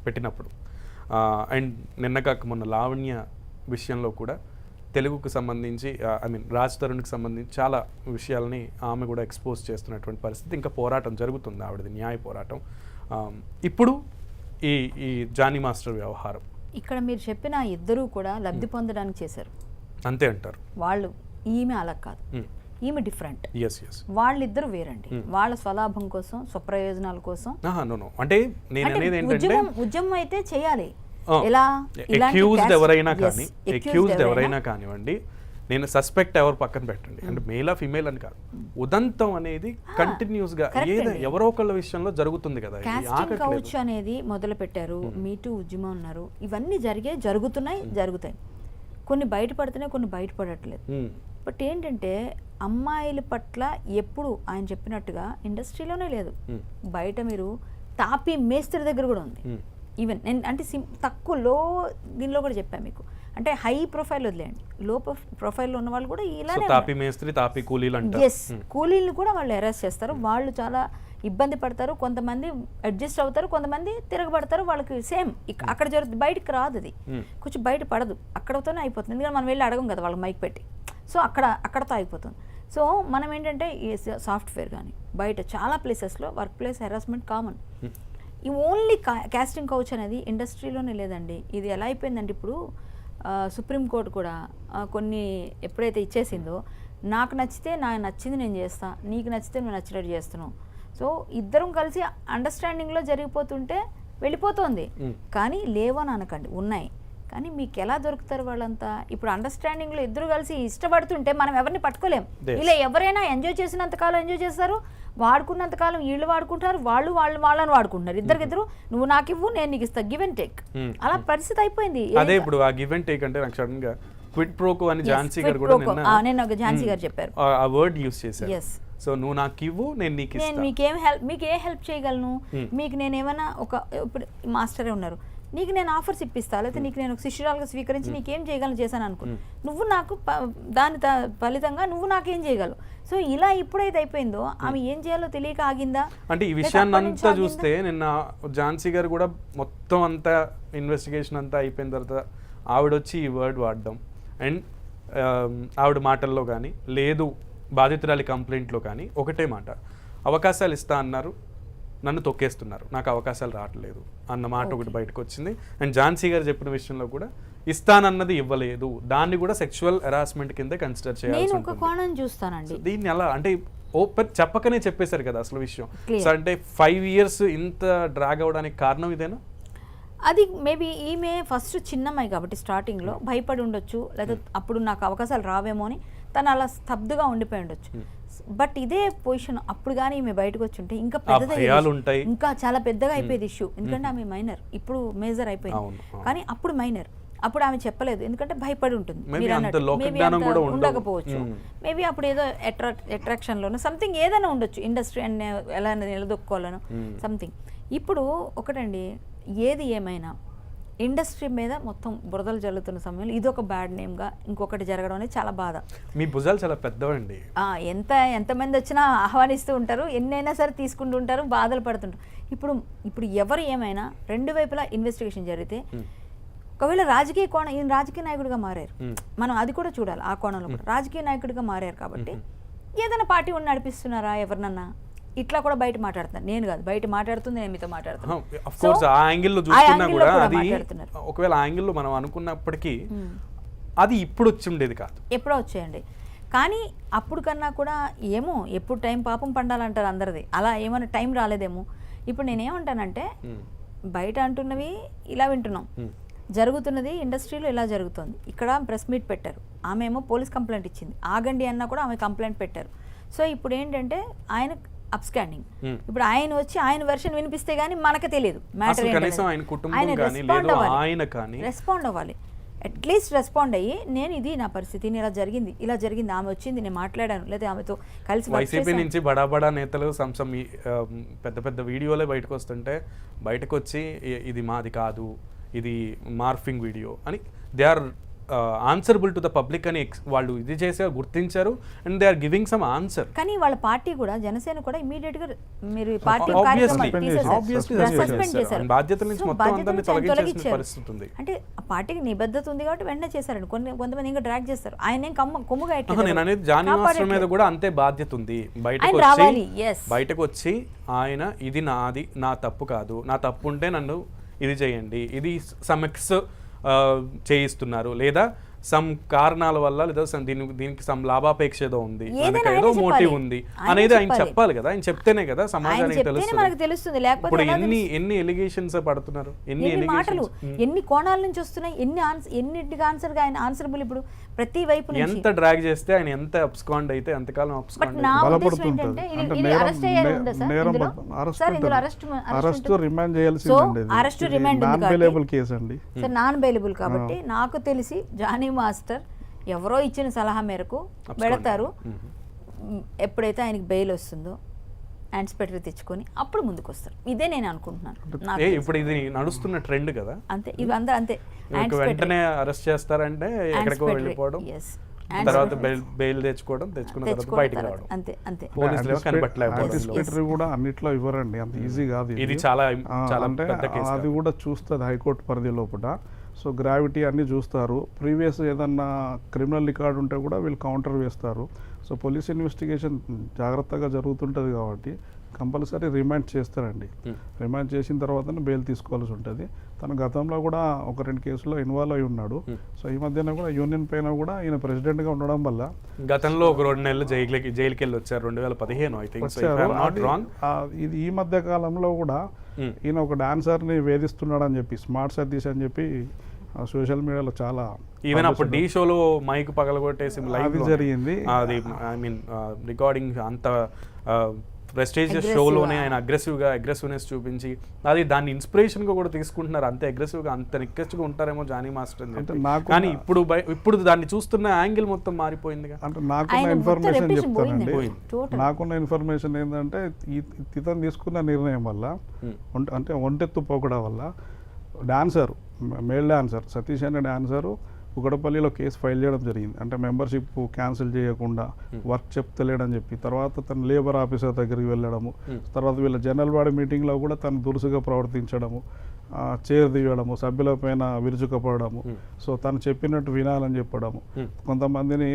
పెట్టినప్పుడు. అండ్ నిన్న కాక మొన్న లావణ్య విషయంలో కూడా తెలుగుకు సంబంధించి రాజ్ తరుణ్కి సంబంధించి చాలా విషయాలని ఆమె కూడా ఎక్స్పోజ్ చేస్తున్నటువంటి పరిస్థితి. ఇంకా పోరాటం జరుగుతుంది ఆవిడది, న్యాయ పోరాటం. ఇప్పుడు ఈ జానీ మాస్టర్ వ్యవహారం ఇక్కడ మీరు చెప్పిన ఇద్దరూ కూడా లబ్ధి పొందడానికి చేశారు అంతే అంటారు వాళ్ళు. ఈమె అలా కాదు, ఈమె డిఫరెంట్. వాళ్ళిద్దరు వేరండి. Hmm. వాళ్ళ స్వలాభం కోసం, స్వప్రయోజనాల కోసం. అంటే నేను అనేది ఏంటంటే ఉద్యమం అయితే చేయాలి. ఎలా అక్యూజ్డ్ ఎవరైనా కానివ్వండి, నేను సస్పెక్ట్ ఎవరు పక్కన పెట్టండి, అంటే మేలా ఫిమేల్ అని కాదు, ఉదంతం అనేది కంటిన్యూస్ గా ఎవరో ఒకళ్ళ విషయంలో జరుగుతుంది కదా. కాస్టింగ్ కౌచ్ అనేది మొదలు పెట్టారు, మీటూ ఉద్యమం ఉన్నారు, ఇవన్నీ జరుగుతాయి. కొన్ని బయటపడుతున్నాయి, కొన్ని బయటపడట్లేదు. బట్ ఏంటంటే అమ్మాయిల పట్ల ఎప్పుడు ఆయన చెప్పినట్టుగా ఇండస్ట్రీలోనే లేదు, బయట మీరు తాపీ మేస్త్రి దగ్గర కూడా ఉంది. ఈవెన్ నేను అంటే తక్కువ దీనిలో కూడా చెప్పాను మీకు, అంటే హై ప్రొఫైల్ వదిలేయండి, లో ప్రొఫైల్లో ఉన్న వాళ్ళు కూడా ఇలానే కూలీలు కూడా వాళ్ళు అరెస్ట్ చేస్తారు. వాళ్ళు చాలా ఇబ్బంది పడతారు, కొంతమంది అడ్జస్ట్ అవుతారు, కొంతమంది తిరగబడతారు. వాళ్ళకి సేమ్ అక్కడ జరుగుతుంది, బయటకు రాదు, అది కొంచెం బయట పడదు, అక్కడతోనే అయిపోతుంది. ఎందుకంటే మనం వెళ్ళి అడగం కదా వాళ్ళకి మైక్ పెట్టి, సో అక్కడతో అయిపోతుంది. సో మనం ఏంటంటే ఈ సాఫ్ట్వేర్ కానీ బయట చాలా ప్లేసెస్లో వర్క్ ప్లేస్ హెరాస్మెంట్ కామన్. ఈ ఓన్లీ కాస్టింగ్ కౌచ్ అనేది ఇండస్ట్రీలోనే లేదండి. ఇది ఎలా అయిపోయిందంటే ఇప్పుడు సుప్రీంకోర్టు కూడా కొన్ని ఎప్పుడైతే ఇచ్చేసిందో, నాకు నచ్చితే నాకు నచ్చింది నేను చేస్తా, నీకు నచ్చితే నువ్వు నచ్చినట్టు చేస్తున్నావు. సో ఇద్దరం కలిసి అండర్స్టాండింగ్లో జరిగిపోతుంటే వెళ్ళిపోతుంది. కానీ లేవని అనకండి, ఉన్నాయి. కానీ మీకు ఎలా దొరుకుతారు వాళ్ళంతా? ఇప్పుడు అండర్స్టాండింగ్లో ఇద్దరు కలిసి ఇష్టపడుతుంటే మనం ఎవరిని పట్టుకోలేం. ఇలా ఎవరైనా ఎంజాయ్ చేసినంతకాలం ఎంజాయ్ చేస్తారు, వాడుకున్నంతకాలం వీళ్ళు వాడుకుంటారు, వాళ్ళని వాడుకుంటున్నారు. ఇద్దరు నువ్వు నాకు ఇవ్వు, నేను నీకు ఇస్తా, గివ్ అండ్ టేక్. అలా పరిస్థితి అయిపోయింది. అదే ఇప్పుడు ఆ గివ్ అండ్ టేక్ అంటే నాకు సడన్ గా క్విట్ ప్రోకో అని ఝాన్సీ గారు కూడా నేను ఒక ఝాన్సీ గారు చెప్పారు, ఆ వర్డ్ యూస్ చేశారు. సో నువ్వు నాకు ఇవ్వు, నేను నీకు ఇస్తా. నేను మీకు ఏ హెల్ప్ చేయగలను, మీకు నేను ఏమైనా ఇప్పుడు మాస్టరే ఉన్నారు, నీకు నేను ఆఫర్స్ ఇప్పిస్తా, లేకపోతే నీకు నేను ఒక శిష్యురాలుగా స్వీకరించి నీకేం చేయగలను చేశాను అనుకో, నువ్వు నాకు దాని ఫలితంగా నువ్వు నాకేం చేయగలవు. సో ఇలా ఎప్పుడైతే అయిపోయిందో ఆమె ఏం చేయాలో తెలియక ఆగిందా అంటే ఈ విషయాన్ని అంతా చూస్తే నిన్న ఝాన్సీ గారు కూడా మొత్తం అంతా ఇన్వెస్టిగేషన్ అంతా అయిపోయిన తర్వాత ఆవిడొచ్చి ఈ వర్డ్ వాడడం, అండ్ ఆవిడ మాటల్లో కానీ లేదు బాధితురాలి కంప్లైంట్లో కానీ ఒకటే మాట, అవకాశాలు ఇస్తా అన్నారు, నన్ను తొక్కేస్తున్నారు, నాకు అవకాశాలు రావట్లేదు అన్న మాట ఒకటి బయటకు వచ్చింది. అండ్ ఝాన్సీ గారు చెప్పిన విషయంలో కూడా ఇస్తానన్నది ఇవ్వలేదు, దాన్ని కూడా సెక్షువల్ హెరాస్మెంట్ కింద కన్సిడర్ చేయాల్సి నేను ఒక ఉంటుంది. కోణం చూస్తానండి. దీన్ని ఎలా అంటే ఓపెన్ చెప్పకనే చెప్పేశారు కదా అసలు విషయం. సో అంటే 5 years ఇంత డ్రాగ్ అవడానికి కారణం ఇదేనా? అది మేబీ ఈమె ఫస్ట్ చిన్నమ్మాయి కాబట్టి స్టార్టింగ్లో భయపడి ఉండొచ్చు, లేదా అప్పుడు నాకు అవకాశాలు రావేమో అని తను అలా స్తబ్దుగా ఉండిపోయి ఉండొచ్చు. బట్ ఇదే పొజిషన్ అప్పుడు కానీ ఈమె బయటకు వచ్చి ఉంటే ఇంకా పెద్దది, ఇంకా చాలా పెద్దగా అయిపోయేది ఇష్యూ. ఎందుకంటే ఆమె మైనర్, ఇప్పుడు మేజర్ అయిపోయింది. కానీ అప్పుడు మైనర్, అప్పుడు ఆమె చెప్పలేదు ఎందుకంటే భయపడి ఉంటుంది. మీరు అన్నట్టు మేబీ ఉండకపోవచ్చు, మేబీ అప్పుడు ఏదో అట్రాక్షన్లోనో సంథింగ్ ఏదైనా ఉండొచ్చు, ఇండస్ట్రీ అని ఎలా నిలదొక్కోవాలను సంథింగ్. ఇప్పుడు ఒకటండి, ఏది ఏమైనా ఇండస్ట్రీ మీద మొత్తం బురదలు జల్లుతున్న సమయంలో ఇది ఒక బ్యాడ్ నేమ్గా ఇంకొకటి జరగడం అనేది చాలా బాధ. మీ భుజాలు చాలా పెద్దవండి. ఎంతమంది వచ్చినా ఆహ్వానిస్తూ ఉంటారు, ఎన్నైనా సరే తీసుకుంటూ ఉంటారు, బాధలు పడుతుంటారు. ఇప్పుడు ఎవరు ఏమైనా రెండు వైపులా ఇన్వెస్టిగేషన్ జరిగితే, ఒకవేళ రాజకీయ కోణం, ఈయన రాజకీయ నాయకుడిగా మారారు, మనం అది కూడా చూడాలి. ఆ కోణంలో కూడా రాజకీయ నాయకుడిగా మారారు కాబట్టి ఏదైనా పార్టీ ఉన్న నడిపిస్తున్నారా ఎవరినన్నా, ఇట్లా కూడా బయట మాట్లాడుతున్నారు. నేను కాదు, బయట మాట్లాడుతుంది, నేను మీతో మాట్లాడుతున్నాను. ఆ యాంగిల్లో చూసుకున్నా కూడా అది ఒకవేళ ఆ యాంగిల్లో మనం అనుకున్నప్పటికీ అది ఇప్పుడు వచ్చి ఉండేది కాదు, ఎప్పుడో వచ్చేయండి. కానీ అప్పుడు కన్నా కూడా ఏమో ఎప్పుడు టైం పాపం పండాలంటారు అందరిది, అలా ఏమైనా టైం రాలేదేమో. ఇప్పుడు నేనేమంటానంటే, బయట అంటున్నవి ఇలా వింటున్నాం, జరుగుతున్నది ఇండస్ట్రీలో ఇలా జరుగుతుంది. ఇక్కడ ప్రెస్ మీట్ పెట్టారు, ఆమె ఏమో పోలీస్ కంప్లైంట్ ఇచ్చింది, ఆగండి అన్నా కూడా ఆమె కంప్లైంట్ పెట్టారు. సో ఇప్పుడు ఏంటంటే ఆయన అప్స్కాండింగ్, ఇప్పుడు ఆయన వచ్చి ఆయన వెర్షన్ వినిపిస్తే గానీ మనకు తెలియదు మ్యాటర్ ఏంటో. ఆయన రెస్పాండ్ అవ్వాలి, అట్లీస్ట్ రెస్పాండ్ అయ్యి నేను ఇది నా పరిస్థితి, ఇలా జరిగింది, ఆమె వచ్చింది, నేను మాట్లాడాను, లేదా ఆమెతో కలిసి. వైసీపీ నుంచి బడా నేతలు పెద్ద పెద్ద వీడియోలే బయటకు వస్తుంటే బయటకు వచ్చి ఇది మాది కాదు, ఇది మార్ఫింగ్ వీడియో అని they are answerable to the public అని వాళ్ళు ఇది చేసే గుర్తించారు. And they are giving some answer. కానీ వాళ్ళ పార్టీ కూడా, జనసేన కూడా ఇమీడియట్ గా మీరు పార్టీ బాధ్యతల నుంచి మొత్తం అందరినీ తొలగించేసిన పరిస్థితి ఉంది. అంటే ఆ పార్టీకి నిబద్ధత ఉంది కాబట్టి వెంటనే చేశారండి. కొంతమంది ఇంకా డ్రాగ్ చేస్తారు, ఆయన కొమ్ముగా. నేను అనేది జానీ మాస్టర్ మీద కూడా అంతే బాధ్యత ఉంది. బయటకు వచ్చి ఆయన ఇది నాది, నా తప్పు కాదు, నా తప్పు ఉంటే నన్ను ఇది చేయండి, ఇది సమ్ఎక్స్ చేయిస్తున్నారు, లేదా సమ్ కారణాల వల్ల, లేదా దీనికి సమ్ లాభాపేక్ష ఏదో ఉంది, ఏదో మోటివ్ ఉంది అనేది ఆయన చెప్పాలి కదా. ఆయన చెప్తేనే కదా సమాజానికి తెలుస్తుంది. ఇప్పుడు ఎన్ని ఎలిగేషన్స్ పడుతున్నారు, ఎన్ని కోణాల నుంచి వస్తున్నాయి, ఎన్నింటికి ఆన్సరబుల్. ఇప్పుడు ప్రతి వైపు ఎంత డ్రాగ్ చేస్తే ఆయన ఎంత అబ్స్కాండ్ అయితే అంతకాలం నాన్ బెయిలబుల్ కాబట్టి నాకు తెలిసి జానీ మాస్టర్ ఎవరో ఇచ్చిన సలహా మేరకు పెడతారు. ఎప్పుడైతే ఆయనకి బెయిల్ వస్తుందో యాన్స్పెక్టర్ తెచ్చుకొని అప్పుడు ముందుకు వస్తారు. ఇదే నేను అనుకుంటున్నాను. ఇప్పుడు ఇది నడుస్తున్న ట్రెండ్ కదా, అంతే. ఇవి అందరూ అంతే, వెంటనే అరెస్ట్ చేస్తారంటే ఎక్కడికో వెళ్ళిపోవడం, తర్వాత బెయిల్ తెచ్చుకున్న తర్వాత బయటికి రావడం, అంతే అంతే. పోలీసులు కనిపెట్టలేదు కూడా, అన్నిట్లో ఇవ్వరండి, అంత ఈజీ కాదు ఇది. చాలా అంటే అది కూడా చూస్తుంది హైకోర్టు పరిధి లోపల. సో గ్రావిటీ అన్నీ చూస్తారు. ప్రీవియస్ ఏదన్నా క్రిమినల్ రికార్డు ఉంటే కూడా వీళ్ళు కౌంటర్ వేస్తారు. సో పోలీస్ ఇన్వెస్టిగేషన్ జాగ్రత్తగా జరుగుతుంటుంది కాబట్టి కంపల్సరీ రిమాండ్ చేస్తారండి. రిమాండ్ చేసిన తర్వాతనే బెయిల్ తీసుకోవాల్సి ఉంటుంది. తన గతంలో కూడా 1-2 కేసుల్లో ఇన్వాల్వ్ అయి ఉన్నాడు. సో ఈ మధ్యన కూడా యూనియన్ పైన కూడా ఈయన ప్రెసిడెంట్గా ఉండడం వల్ల గతంలో ఒక 2 నెలలు జైలుకి వెళ్ళి వచ్చారు. 2015 ఐ థింక్. ఇది ఈ మధ్య కాలంలో కూడా ఈయన ఒక డాన్సర్ని వేధిస్తున్నాడు అని చెప్పి, స్మార్ట్ సతీష్ అని చెప్పి సోషల్ మీడియాలో చాలా, ఈవెన్ అప్పుడు ఢీ షోలో మైక్ పగలగొట్టేసి లైవ్ జరిగింది. అది ఐ మీన్ రికార్డింగ్ అంత ప్రెస్టీజియస్ షోలోనే ఆయన అగ్రెసివ్నెస్ చూపించి అది దాన్ని ఇన్స్పిరేషన్గా కూడా తీసుకుంటున్నారు. అంతే అగ్రెసివ్గా, అంత రిక్వెస్ట్గా ఉంటారేమో జానీ మాస్టర్ అని చెప్పి. కానీ ఇప్పుడు దాన్ని చూస్తున్న యాంగిల్ మొత్తం మారిపోయింది. అంటే నాకున్న ఇన్ఫర్మేషన్ చెప్తానండి. నాకున్న ఇన్ఫర్మేషన్ ఏంటంటే ఇతను తీసుకున్న నిర్ణయం వల్ల, అంటే ఒంటెత్తు పోకడం వల్ల డాన్సర్, మేల్ డాన్సర్ సతీష్ అనే డాన్సరు కుకటపల్లిలో కేసు ఫైల్ చేయడం జరిగింది. అంటే మెంబర్షిప్ క్యాన్సిల్ చేయకుండా వర్క్ చెప్తలేడని చెప్పి, తర్వాత తను లేబర్ ఆఫీసర్ దగ్గరికి వెళ్ళడము, తర్వాత వీళ్ళ జనరల్ బాడీ మీటింగ్లో కూడా తను దురుసుగా ప్రవర్తించడము, చేరదీయడము, సభ్యులపైన విరుచుకుపడము, సో తను చెప్పినట్టు వినాలని చెప్పడము, కొంతమందిని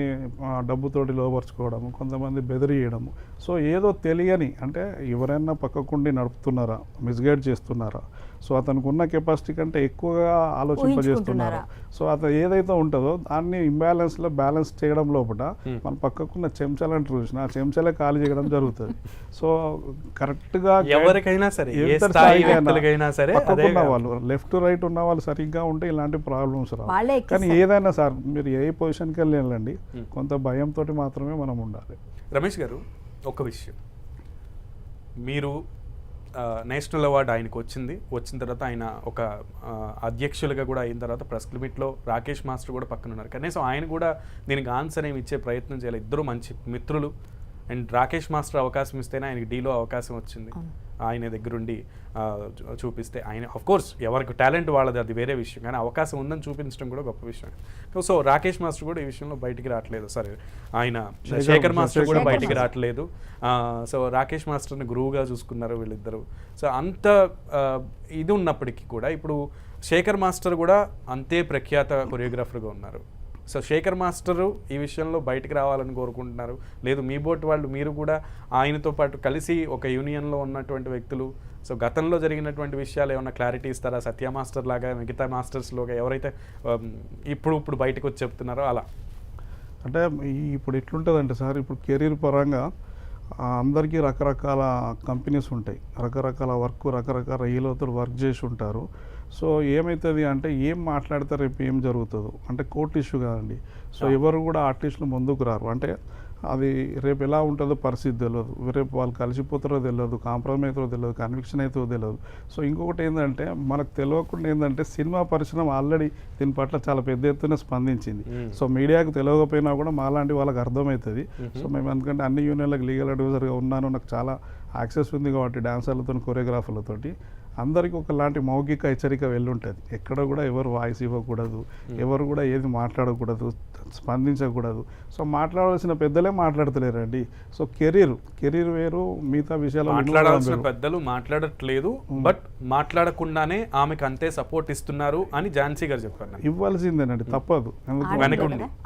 డబ్బుతోటి లోపరుచుకోవడము, కొంతమంది బెదిరియడము. సో ఏదో తెలియని, అంటే ఎవరైనా పక్కకుండి నడుపుతున్నారా, మిస్గైడ్ చేస్తున్నారా, సో అతనికి ఉన్న కెపాసిటీ కంటే ఎక్కువగా ఆలోచింపజేస్తున్నారా, సో అతను ఏదైతే ఉంటుందో దాన్ని ఇంబ్యాలెన్స్లో బ్యాలెన్స్ చేయడం లోపల మన పక్కకున్న చెంచాలని చూసిన ఆ చెంచాలే ఖాళీ చేయడం జరుగుతుంది. సో కరెక్ట్గా ఎవరికైనా సరే, ఏ స్థాయి వ్యక్తులకైనా సరే, పక్కకున్న వాళ్ళు లెఫ్ట్ రైట్ ఉన్న వాళ్ళు సరిగ్గా ఉంటే ఇలాంటి ప్రాబ్లమ్స్ రావు. కానీ ఏదైనా సార్ మీరు ఏ పొజిషన్కి వెళ్ళండి, కొంత భయంతో మాత్రమే మనం ఉండాలి. రమేష్ గారు, ఒక విషయం, మీరు నేషనల్ అవార్డు ఆయనకు వచ్చిన తర్వాత ఆయన ఒక అధ్యక్షులుగా కూడా అయిన తర్వాత ప్రెస్ మీట్లో రాకేష్ మాస్టర్ కూడా పక్కన ఉన్నారు. కనీసం ఆయన కూడా దీనికి ఆన్సర్ ఏమి ఇచ్చే ప్రయత్నం చేయాలి. ఇద్దరు మంచి మిత్రులు. అండ్ రాకేష్ మాస్టర్ అవకాశం ఇస్తేనే ఆయనకి డీలో అవకాశం వచ్చింది. ఆయన దగ్గరుండి చూపిస్తే, ఆయన కోర్స్ ఎవరికి టాలెంట్ వాళ్ళది, అది వేరే విషయం, కానీ అవకాశం ఉందని చూపించడం కూడా గొప్ప విషయం. సో రాకేష్ మాస్టర్ కూడా ఈ విషయంలో బయటికి రావట్లేదు. సరే, ఆయన శేఖర్ మాస్టర్ కూడా బయటికి రావట్లేదు. సో రాకేష్ మాస్టర్ని గురువుగా చూసుకున్నారు వీళ్ళిద్దరు. సో అంత ఇది ఉన్నప్పటికీ కూడా ఇప్పుడు శేఖర్ మాస్టర్ కూడా అంతే ప్రఖ్యాత కొరియోగ్రాఫర్గా ఉన్నారు. సో శేఖర్ మాస్టరు ఈ విషయంలో బయటికి రావాలని కోరుకుంటున్నారు. లేదు, మీ బోట్ వాళ్ళు మీరు కూడా ఆయనతో పాటు కలిసి ఒక యూనియన్లో ఉన్నటువంటి వ్యక్తులు, సో గతంలో జరిగినటువంటి విషయాలు ఏమైనా క్లారిటీ ఇస్తారా? సత్య మాస్టర్ లాగా మిగతా మాస్టర్స్లోగా ఎవరైతే ఇప్పుడు బయటకు వచ్చి చెప్తున్నారో అలా. అంటే ఇప్పుడు ఎట్లుంటుందంటే సార్, ఇప్పుడు కెరీర్ పరంగా అందరికీ రకరకాల కంపెనీస్ ఉంటాయి, రకరకాల రకరకాల హీరోతో వర్క్ చేసి ఉంటారు. సో ఏమవుతుంది అంటే, ఏం మాట్లాడితే రేపు ఏం జరుగుతుందో అంటే కోర్టు ఇష్యూ కాదండి. సో ఎవరు కూడా ఆర్టిస్టులు ముందుకు రారు. అంటే అది రేపు ఎలా ఉంటుందో పరిస్థితి తెలియదు, రేపు వాళ్ళు కలిసిపోతారో తెలియదు, కాంప్రమైజ్ అవుతారో తెలియదు, కన్విక్షన్ అవుతుందో తెలియదు. సో ఇంకొకటి ఏంటంటే, మనకు తెలియకుండా ఏంటంటే సినిమా పరిశ్రమ ఆల్రెడీ దీని పట్ల చాలా పెద్ద ఎత్తున స్పందించింది. సో మీడియాకు తెలియకపోయినా కూడా మాలాంటి వాళ్ళకి అర్థమవుతుంది. సో మేము ఎందుకంటే అన్ని యూనియన్లకు లీగల్ అడ్వైజర్గా ఉన్నాను, నాకు చాలా యాక్సెస్ ఉంది కాబట్టి డాన్సర్లతో కొరియోగ్రాఫర్లతోటి అందరికీ ఒకలాంటి మౌఖిక హెచ్చరిక వెళ్ళుంటుంది. ఎక్కడ కూడా ఎవరు వాయిస్ ఇవ్వకూడదు, ఎవరు కూడా ఏది మాట్లాడకూడదు, స్పందించకూడదు. సో మాట్లాడాల్సిన పెద్దలే మాట్లాడతలేరండి. సో కెరీర్ వేరు, మిగతా విషయాలు మాట్లాడాల్సిన పెద్దలు మాట్లాడట్లేదు, బట్ మాట్లాడకుండానే ఆమెకు అంతే సపోర్ట్ ఇస్తున్నారు అని ఝాన్సీ గారు చెప్పారు. ఇవ్వాల్సిందేనండి, తప్పదు,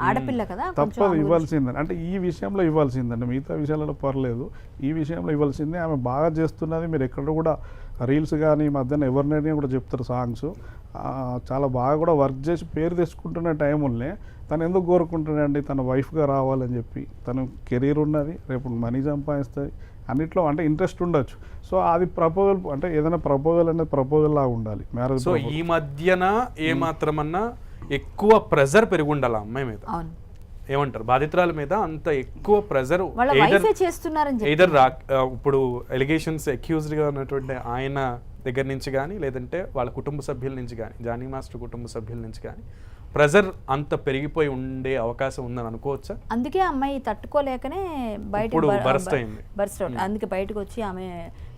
ఆడపిల్ల కదా, తప్పదు, ఇవ్వాల్సిందే. అంటే ఈ విషయంలో ఇవ్వాల్సిందండి, మిగతా విషయాలలో పర్లేదు, ఈ విషయంలో ఇవ్వాల్సిందే. ఆమె బాగా చేస్తున్నది. మీరు ఎక్కడ కూడా రీల్స్ కానీ ఈ మధ్యన ఎవరినైనా కూడా చెప్తారు, సాంగ్స్ చాలా బాగా కూడా వర్క్ చేసి పేరు తెచ్చుకుంటున్న టైంలోనే తను ఎందుకు కోరుకుంటున్నాడండి తన వైఫ్గా రావాలని చెప్పి. తను కెరీర్ ఉన్నది, రేపు మనీ సంపాదిస్తుంది, అన్నిట్లో అంటే ఇంట్రెస్ట్ ఉండొచ్చు. సో అది ప్రపోజల్, అంటే ఏదైనా ప్రపోజల్ అనేది ప్రపోజల్ లాగా ఉండాలి మ్యారేజ్. సో ఈ మధ్యన ఏమాత్రమన్నా ఎక్కువ ప్రెజర్ పెరిగి ఉండాలి అమ్మాయి మీద, ఏమంటారు, బాధితురాల మీద అంత ఎక్కువ ప్రెజర్ ఎయిదర్ ఇప్పుడు ఎలిగేషన్స్ అక్యూజ్డ్గా ఉన్నటువంటి ఆయన దగ్గర నుంచి కానీ, లేదంటే వాళ్ళ కుటుంబ సభ్యుల నుంచి కానీ, జానీ మాస్టర్ కుటుంబ సభ్యుల నుంచి కానీ ప్రెజర్ అంత పెరిగిపోయి ఉండే అవకాశం ఉందని అనుకోవచ్చా? అందుకే అమ్మాయి తట్టుకోలేకనే బర్స్ట్ అవుట్, అందుకే బయటకు వచ్చి ఆమె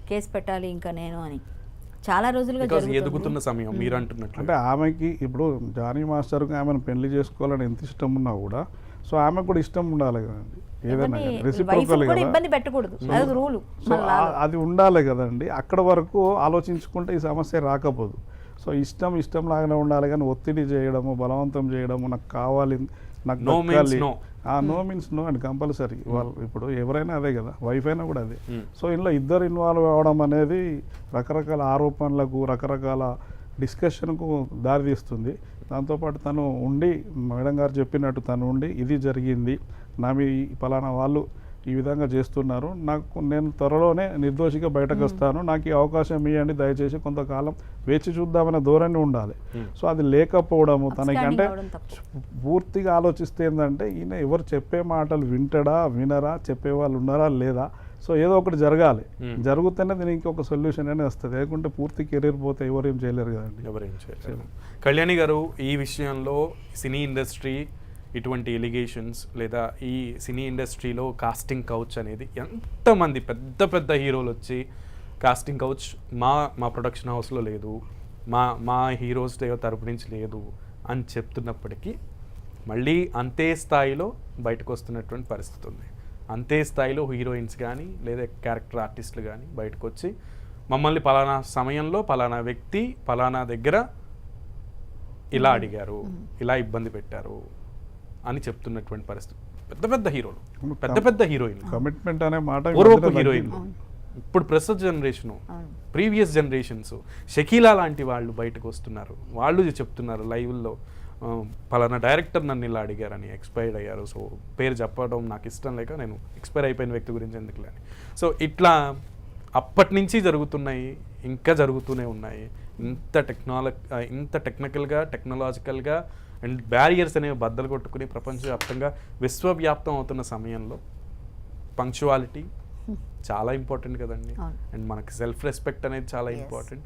కేసు పెట్టాలి ఇంకా నేను అని చాలా రోజులుగా ఎదుగుతున్న సమయం మీరు అంటున్నట్లు. అంటే ఆమెకి ఇప్పుడు జానీ మాస్టర్కి ఆమెను పెళ్లి చేసుకోవాలని ఎంత ఇష్టం ఉన్నా కూడా, సో ఆమెకు కూడా ఇష్టం ఉండాలి కదండి, ఏదైనా రెసిప్రోకల్ కదా, సో అది ఉండాలి కదండి. అక్కడ వరకు ఆలోచించుకుంటే ఈ సమస్య రాకపోదు. సో ఇష్టం లాగానే ఉండాలి, కానీ ఒత్తిడి చేయడము, బలవంతం చేయడము, నాకు కావాలి, నాకు దక్కాలి, no means no and compulsory. వాళ్ళు ఇప్పుడు ఎవరైనా అదే కదా, వైఫ్ అయినా కూడా అదే. సో ఇందులో ఇద్దరు ఇన్వాల్వ్ అవ్వడం అనేది రకరకాల ఆరోపణలకు, రకరకాల డిస్కషన్కు దారితీస్తుంది. దాంతోపాటు తను ఉండి, మేడం గారు చెప్పినట్టు తను ఉండి, ఇది జరిగింది, నా మీ పలానా వాళ్ళు ఈ విధంగా చేస్తున్నారు, నేను త్వరలోనే నిర్దోషిగా బయటకు వస్తాను, నాకు ఈ అవకాశం ఇవ్వండి, దయచేసి కొంతకాలం వేచి చూద్దామనే ధోరణి ఉండాలి. సో అది లేకపోవడము తనకి, అంటే పూర్తిగా ఆలోచిస్తే ఏంటంటే, ఈయన ఎవరు చెప్పే మాటలు వింటాడా వినరా, చెప్పేవాళ్ళు ఉన్నారా లేదా, సో ఏదో ఒకటి జరగాలి, జరుగుతూనే దీనికి ఒక సొల్యూషన్ అనేది వస్తుంది. లేకుంటే పూర్తి కెరీర్ పోతే ఎవరేం చేయలేరు కదండి, ఎవరేం చేయలేరు. కళ్యాణి గారు, ఈ విషయంలో సినీ ఇండస్ట్రీ ఇటువంటి ఎలిగేషన్స్ లేదా ఈ సినీ ఇండస్ట్రీలో కాస్టింగ్ కౌచ్ అనేది ఎంతమంది పెద్ద పెద్ద హీరోలు వచ్చి కాస్టింగ్ కౌచ్ మా ప్రొడక్షన్ హౌస్లో లేదు, మా హీరోస్ తరపు నుంచి లేదు అని చెప్తున్నప్పటికీ మళ్ళీ అంతే స్థాయిలో బయటకు వస్తున్నటువంటి పరిస్థితి ఉంది. అంతే స్థాయిలో హీరోయిన్స్ కానీ లేదా క్యారెక్టర్ ఆర్టిస్టులు కానీ బయటకు వచ్చి మమ్మల్ని పలానా సమయంలో పలానా వ్యక్తి పలానా దగ్గర ఇలా అడిగారు, ఇలా ఇబ్బంది పెట్టారు అని చెప్తున్నటువంటి పరిస్థితి. పెద్ద పెద్ద హీరోలు, పెద్ద పెద్ద హీరోయిన్, కమిట్మెంట్ అనే మాట పూర్వపు హీరోయిన్, ఇప్పుడు ప్రస్తుత జనరేషను, ప్రీవియస్ జనరేషన్స్, షకీలా లాంటి వాళ్ళు బయటకు వస్తున్నారు. వాళ్ళు చెప్తున్నారు లైవ్లో పలానా డైరెక్టర్ నన్ను ఇలా అడిగారని, ఎక్స్పైర్డ్ అయ్యారు, సో పేరు చెప్పడం నాకు ఇష్టం లేక నేను ఎక్స్పైర్ అయిపోయిన వ్యక్తి గురించి ఎందుకు అని. సో ఇట్లా అప్పటి నుంచి జరుగుతున్నాయి, ఇంకా జరుగుతూనే ఉన్నాయి. ఇంత టెక్నికల్గా టెక్నాలజికల్గా అండ్ బ్యారియర్స్ అనేవి బద్దలు కొట్టుకుని ప్రపంచవ్యాప్తంగా విశ్వవ్యాప్తం అవుతున్న సమయంలో పంక్చువాలిటీ చాలా ఇంపార్టెంట్ కదండి. అండ్ మనకి సెల్ఫ్ రెస్పెక్ట్ అనేది చాలా ఇంపార్టెంట్.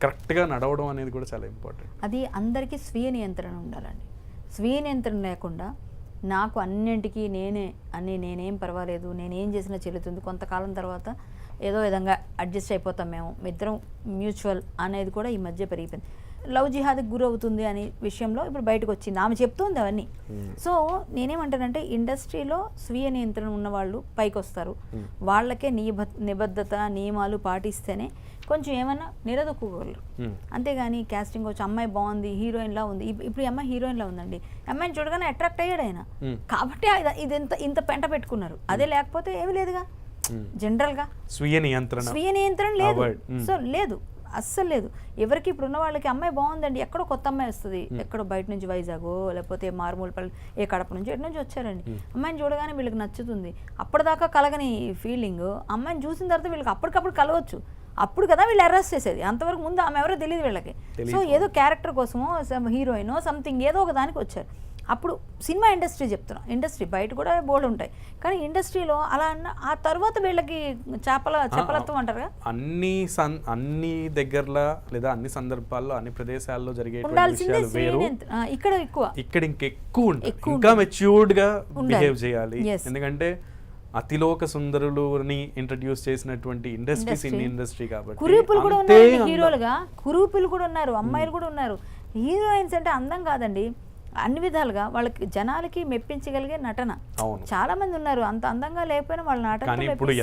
కరెక్ట్గా నడవడం అనేది కూడా చాలా ఇంపార్టెంట్. అది అందరికీ స్వీయ నియంత్రణ ఉండాలండి. స్వీయ నియంత్రణ లేకుండా నాకు అన్నింటికి నేనేం పర్వాలేదు, నేనేం చేసినా చెల్లుతుంది, కొంతకాలం తర్వాత ఏదో విధంగా అడ్జస్ట్ అయిపోతాం మేము, ఇద్దరం మ్యూచువల్ అనేది కూడా ఈ మధ్య పెరిగిపోయింది. లవ్ జిహాద్కి గురవుతుంది అనే విషయంలో ఇప్పుడు బయటకు వచ్చింది, ఆమె చెప్తుంది అవన్నీ. సో నేనేమంటానంటే ఇండస్ట్రీలో స్వీయ నియంత్రణ ఉన్నవాళ్ళు పైకి వస్తారు. వాళ్ళకే నిబద్ధత నియమాలు పాటిస్తేనే కొంచెం ఏమన్నా నిలదొక్కుకోగలరు. అంతేగాని క్యాస్టింగ్ వచ్చి అమ్మాయి బాగుంది, హీరోయిన్లా ఉంది, ఇప్పుడు ఈ అమ్మాయి హీరోయిన్లా ఉందండి, అమ్మాయిని చూడగానే అట్రాక్ట్ అయ్యాడు ఆయన, కాబట్టి ఇది ఇంత పెంట పెట్టుకున్నారు. అదే లేకపోతే ఏమి లేదుగా. జనరల్గా స్వీయ నియంత్రణ లేదు. సో లేదు, అస్సలు లేదు. ఎవరికి ఇప్పుడు ఉన్న వాళ్ళకి అమ్మాయి బాగుందండి, ఎక్కడో కొత్త అమ్మాయి వస్తుంది, ఎక్కడో బయట నుంచి వైజాగో లేకపోతే మారుమూలపల్లి ఏ కడప నుంచి ఎటు నుంచి వచ్చారండి, అమ్మాయిని చూడగానే వీళ్ళకి నచ్చుతుంది. అప్పటిదాకా కలగని ఫీలింగ్ అమ్మాయిని చూసిన తర్వాత వీళ్ళకి అప్పటికప్పుడు కలవచ్చు. అప్పుడు కదా వీళ్ళు అరెస్ట్ చేసేది, అంతవరకు ముందు ఆమె ఎవరో తెలియదు వీళ్ళకి. సో ఏదో క్యారెక్టర్ కోసమో హీరోయినో సంథింగ్ ఏదో ఒక దానికి వచ్చారు. అప్పుడు సినిమా ఇండస్ట్రీ చెప్తున్నాం, ఇండస్ట్రీ బయట కూడా బోర్డు ఉంటాయి, కానీ ఇండస్ట్రీలో అలా అన్న ఆ తర్వాత వీళ్ళకి చెప్పలత్వం అంటారుగా. అన్ని దగ్గరలో లేదా అన్ని సందర్భాల్లో అన్ని ప్రదేశాల్లో జరిగే ఇక్కడ ఇంకెక్కువ ఉంటుంది, ఇంకా మెచ్యూర్డ్ గా బిహేవ్ చేయాలి. ఎందుకంటే అతిలోక సుందరులని ఇంట్రడ్యూస్ చేసినటువంటి ఇండస్ట్రీ కాబట్టి కురూపులు కూడా ఉన్నారు, హీరోలుగా కురూపులు కూడా ఉన్నారు, అమ్మాయిలు కూడా ఉన్నారు. హీరోయిన్స్ అంటే అందం కాదండి, అన్ని విధాలుగా వాళ్ళకి జనాలకి మెప్పించగలిగే నటన చాలా మంది ఉన్నారు. అంత అందంగా లేకపోయినా వాళ్ళ నటన. ఇప్పుడు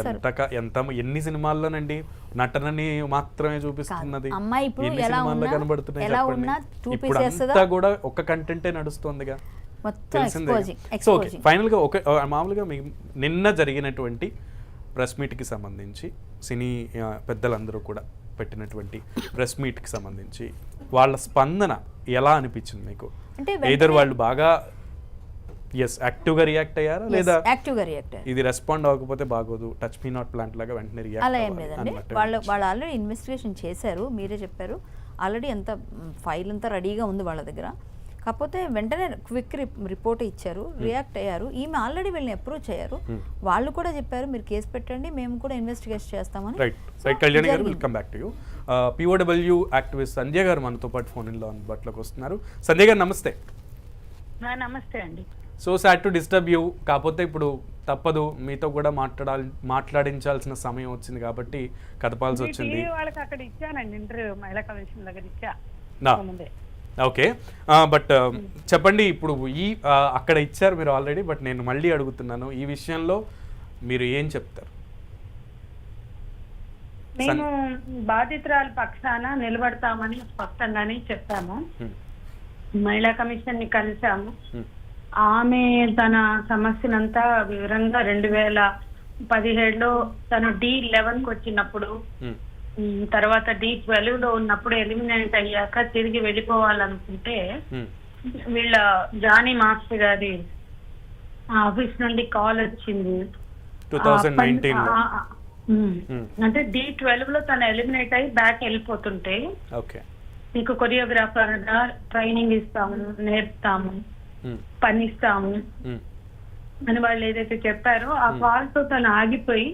ఎన్ని సినిమాల్లోనండి నటనని మాత్రమే చూపిస్తున్నది. అమ్మాయి ఇప్పుడు ఎలా కనబడుతున్నాయి కూడా ఒక కంటెంటే నడుస్తుందిగా. ఫైనల్ గా మామూలుగా నిన్న జరిగినటువంటి ప్రెస్ మీట్ కి సంబంధించి సినీ పెద్దలందరూ కూడా పెట్టినటువంటి ప్రెస్ మీట్ కి సంబంధించి వాళ్ళ స్పందన ఎలా అనిపించింది మీకు? ఏదర్ వాళ్ళు బాగా యాక్టివ్ గా రియాక్ట్ అయ్యారా లేదా ఇది రెస్పాండ్ అవ్వకపోతే బాగోదు టచ్ మీ నాట్ ప్లాంట్ లాగా వెంటనే రియాక్ట్? అలా ఏం లేదండి, వాళ్ళు ఆల్రెడీ ఇన్వెస్టిగేషన్ చేశారు, మీరే చెప్పారు, ఆల్రెడీ అంత ఫైల్ అంతా రెడీగా ఉంది వాళ్ళ దగ్గర. కాకపోతే వెంటనే క్విక్ రిపోర్ట్ ఇచ్చారు, రియాక్ట్ అయ్యారు. ఈమె ఆల్రెడీ వీళ్ళని అప్రోచ్ అయ్యారు, వాళ్ళు కూడా చెప్పారు మీరు కేసు పెట్టండి మేము కూడా ఇన్వెస్టిగేట్ చేస్తామని. రైట్ కళ్యాణి గారు, welcome back to you. POW activist Sandhya గారు మనతో పాటు ఫోన్ ఇన్లో అందుబాటులోకి వస్తున్నారు. సంధ్య గారు నమస్తే. నమస్తే అండి. So sad to disturb you, కాకపోతే ఇప్పుడు తప్పదు, మీతో కూడా మాట్లాడించాల్సిన సమయం వచ్చింది కాబట్టి కదపాల్సి వచ్చింది. వాళ్ళకి అక్కడ ఇచ్చానండి ఇంటర్వ్యూ, మహిళా కమిషన్ దగ్గర ఇచ్చా. ఓకే, బట్ చెప్పండి, ఇప్పుడు అక్కడ ఇచ్చారు మీరు ఆల్రెడీ, బట్ నేను మళ్ళీ అడుగుతున్నాను, ఈ విషయంలో మీరు ఏం చెప్తారు? మేము బాధితురాల పక్షాన నిలబడతామని స్పష్టంగానే చెప్పాము. మహిళా కమిషన్ ని కలిసాము. ఆమె తన సమస్యనంతా వివరంగా 2017లో తను D11కి వచ్చినప్పుడు, తర్వాత D12లో ఉన్నప్పుడు ఎలిమినేట్ అయ్యాక తిరిగి వెళ్ళిపోవాలనుకుంటే వీళ్ళ జానీ మాస్టర్ గారి ఆఫీస్ నుండి కాల్ వచ్చింది 2019. అంటే D12లో తను ఎలిమినేట్ అయ్యి బ్యాక్ వెళ్ళిపోతుంటే మీకు కొరియోగ్రాఫర్ గా ట్రైనింగ్ ఇస్తాము, నేర్పుతాము, పని ఇస్తాము అని వాళ్ళు ఏదైతే చెప్పారో ఆ కాల్ తో తను ఆగిపోయి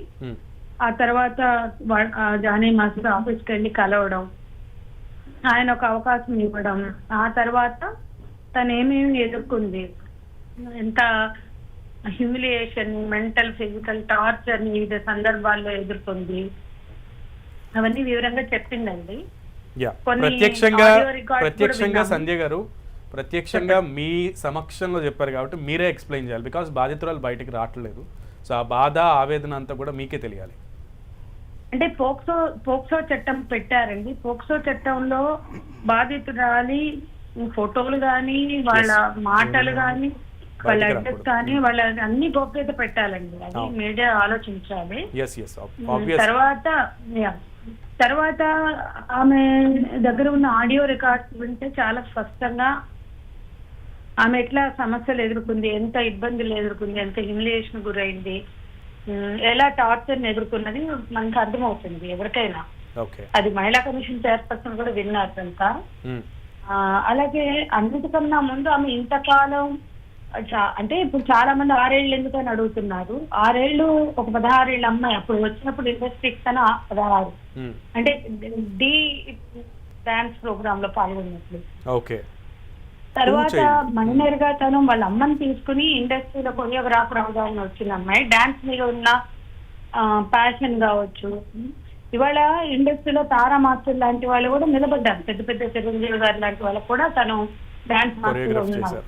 ఆ తర్వాత జానీ మాస్టర్ ఆఫీస్కి వెళ్ళి కలవడం, ఆయన ఒక అవకాశం ఇవ్వడం, ఆ తర్వాత తను ఏమేమి ఎదుర్కొంది, ఎంత హ్యూమిలియేషన్, మెంటల్ ఫిజికల్ టార్చర్ వివిధ సందర్భాల్లో ఎదుర్కొంది, అవన్నీ వివరంగా చెప్పిందండి. ప్రత్యక్షంగా సంధ్య గారు ప్రత్యక్షంగా మీ సమక్షంలో చెప్పారు కాబట్టి మీరే ఎక్స్ప్లెయిన్ చేయాలి, బికాస్ బాధితురాలు బయటికి రావట్లేదు. సో ఆ బాధ ఆవేదన అంతా కూడా మీకే తెలియాలి. అంటే పోక్సో చట్టం పెట్టారండి. పోక్సో చట్టంలో బాధితురాలి ఫోటోలు కానీ వాళ్ళ మాటలు కానీ వాళ్ళ అడ్రస్ కానీ వాళ్ళ అన్ని గోప్యత పెట్టాలండి. అది మీడియా ఆలోచించాలి. తర్వాత ఆమె దగ్గర ఉన్న ఆడియో రికార్డ్స్ వింటే చాలా స్పష్టంగా ఆమె ఎట్లా సమస్యలు ఎదుర్కొంది, ఎంత ఇబ్బందులు ఎదుర్కొంది, ఎంత హ్యూమిలియేషన్ గురైంది, ఎలా టార్చర్ ఎదుర్కొన్నది మనకు అర్థమవుతుంది ఎవరికైనా. అది మహిళా కమిషన్ చైర్పర్సన్ కూడా విన్నారు అంతా. అలాగే అన్నిటికన్నా ముందు ఆమె ఇంతకాలం అంటే ఇప్పుడు చాలా మంది 6 ఏళ్ళు ఎందుకని అడుగుతున్నారు. 6 ఏళ్ళు ఒక 16 ఏళ్ళ అమ్మాయి అప్పుడు వచ్చినప్పుడు ఇండస్ట్రీకి తన 16 అంటే డి డాన్స్ ప్రోగ్రామ్ లో పాల్గొన్నట్లు. తర్వాత మైనర్ గా తను వాళ్ళ అమ్మని తీసుకుని ఇండస్ట్రీలో కొరియోగ్రాఫర్ అవగాహన వచ్చిన అమ్మాయి. డాన్స్ మీద ఉన్న ప్యాషన్ కావచ్చు. ఇవాళ ఇండస్ట్రీలో తారా మాస్టర్ లాంటి వాళ్ళు కూడా నిలబడ్డారు. పెద్ద పెద్ద చిరంజీవి గారు లాంటి వాళ్ళు కూడా తను డాన్స్ మాస్టర్ గా ఉన్నారు,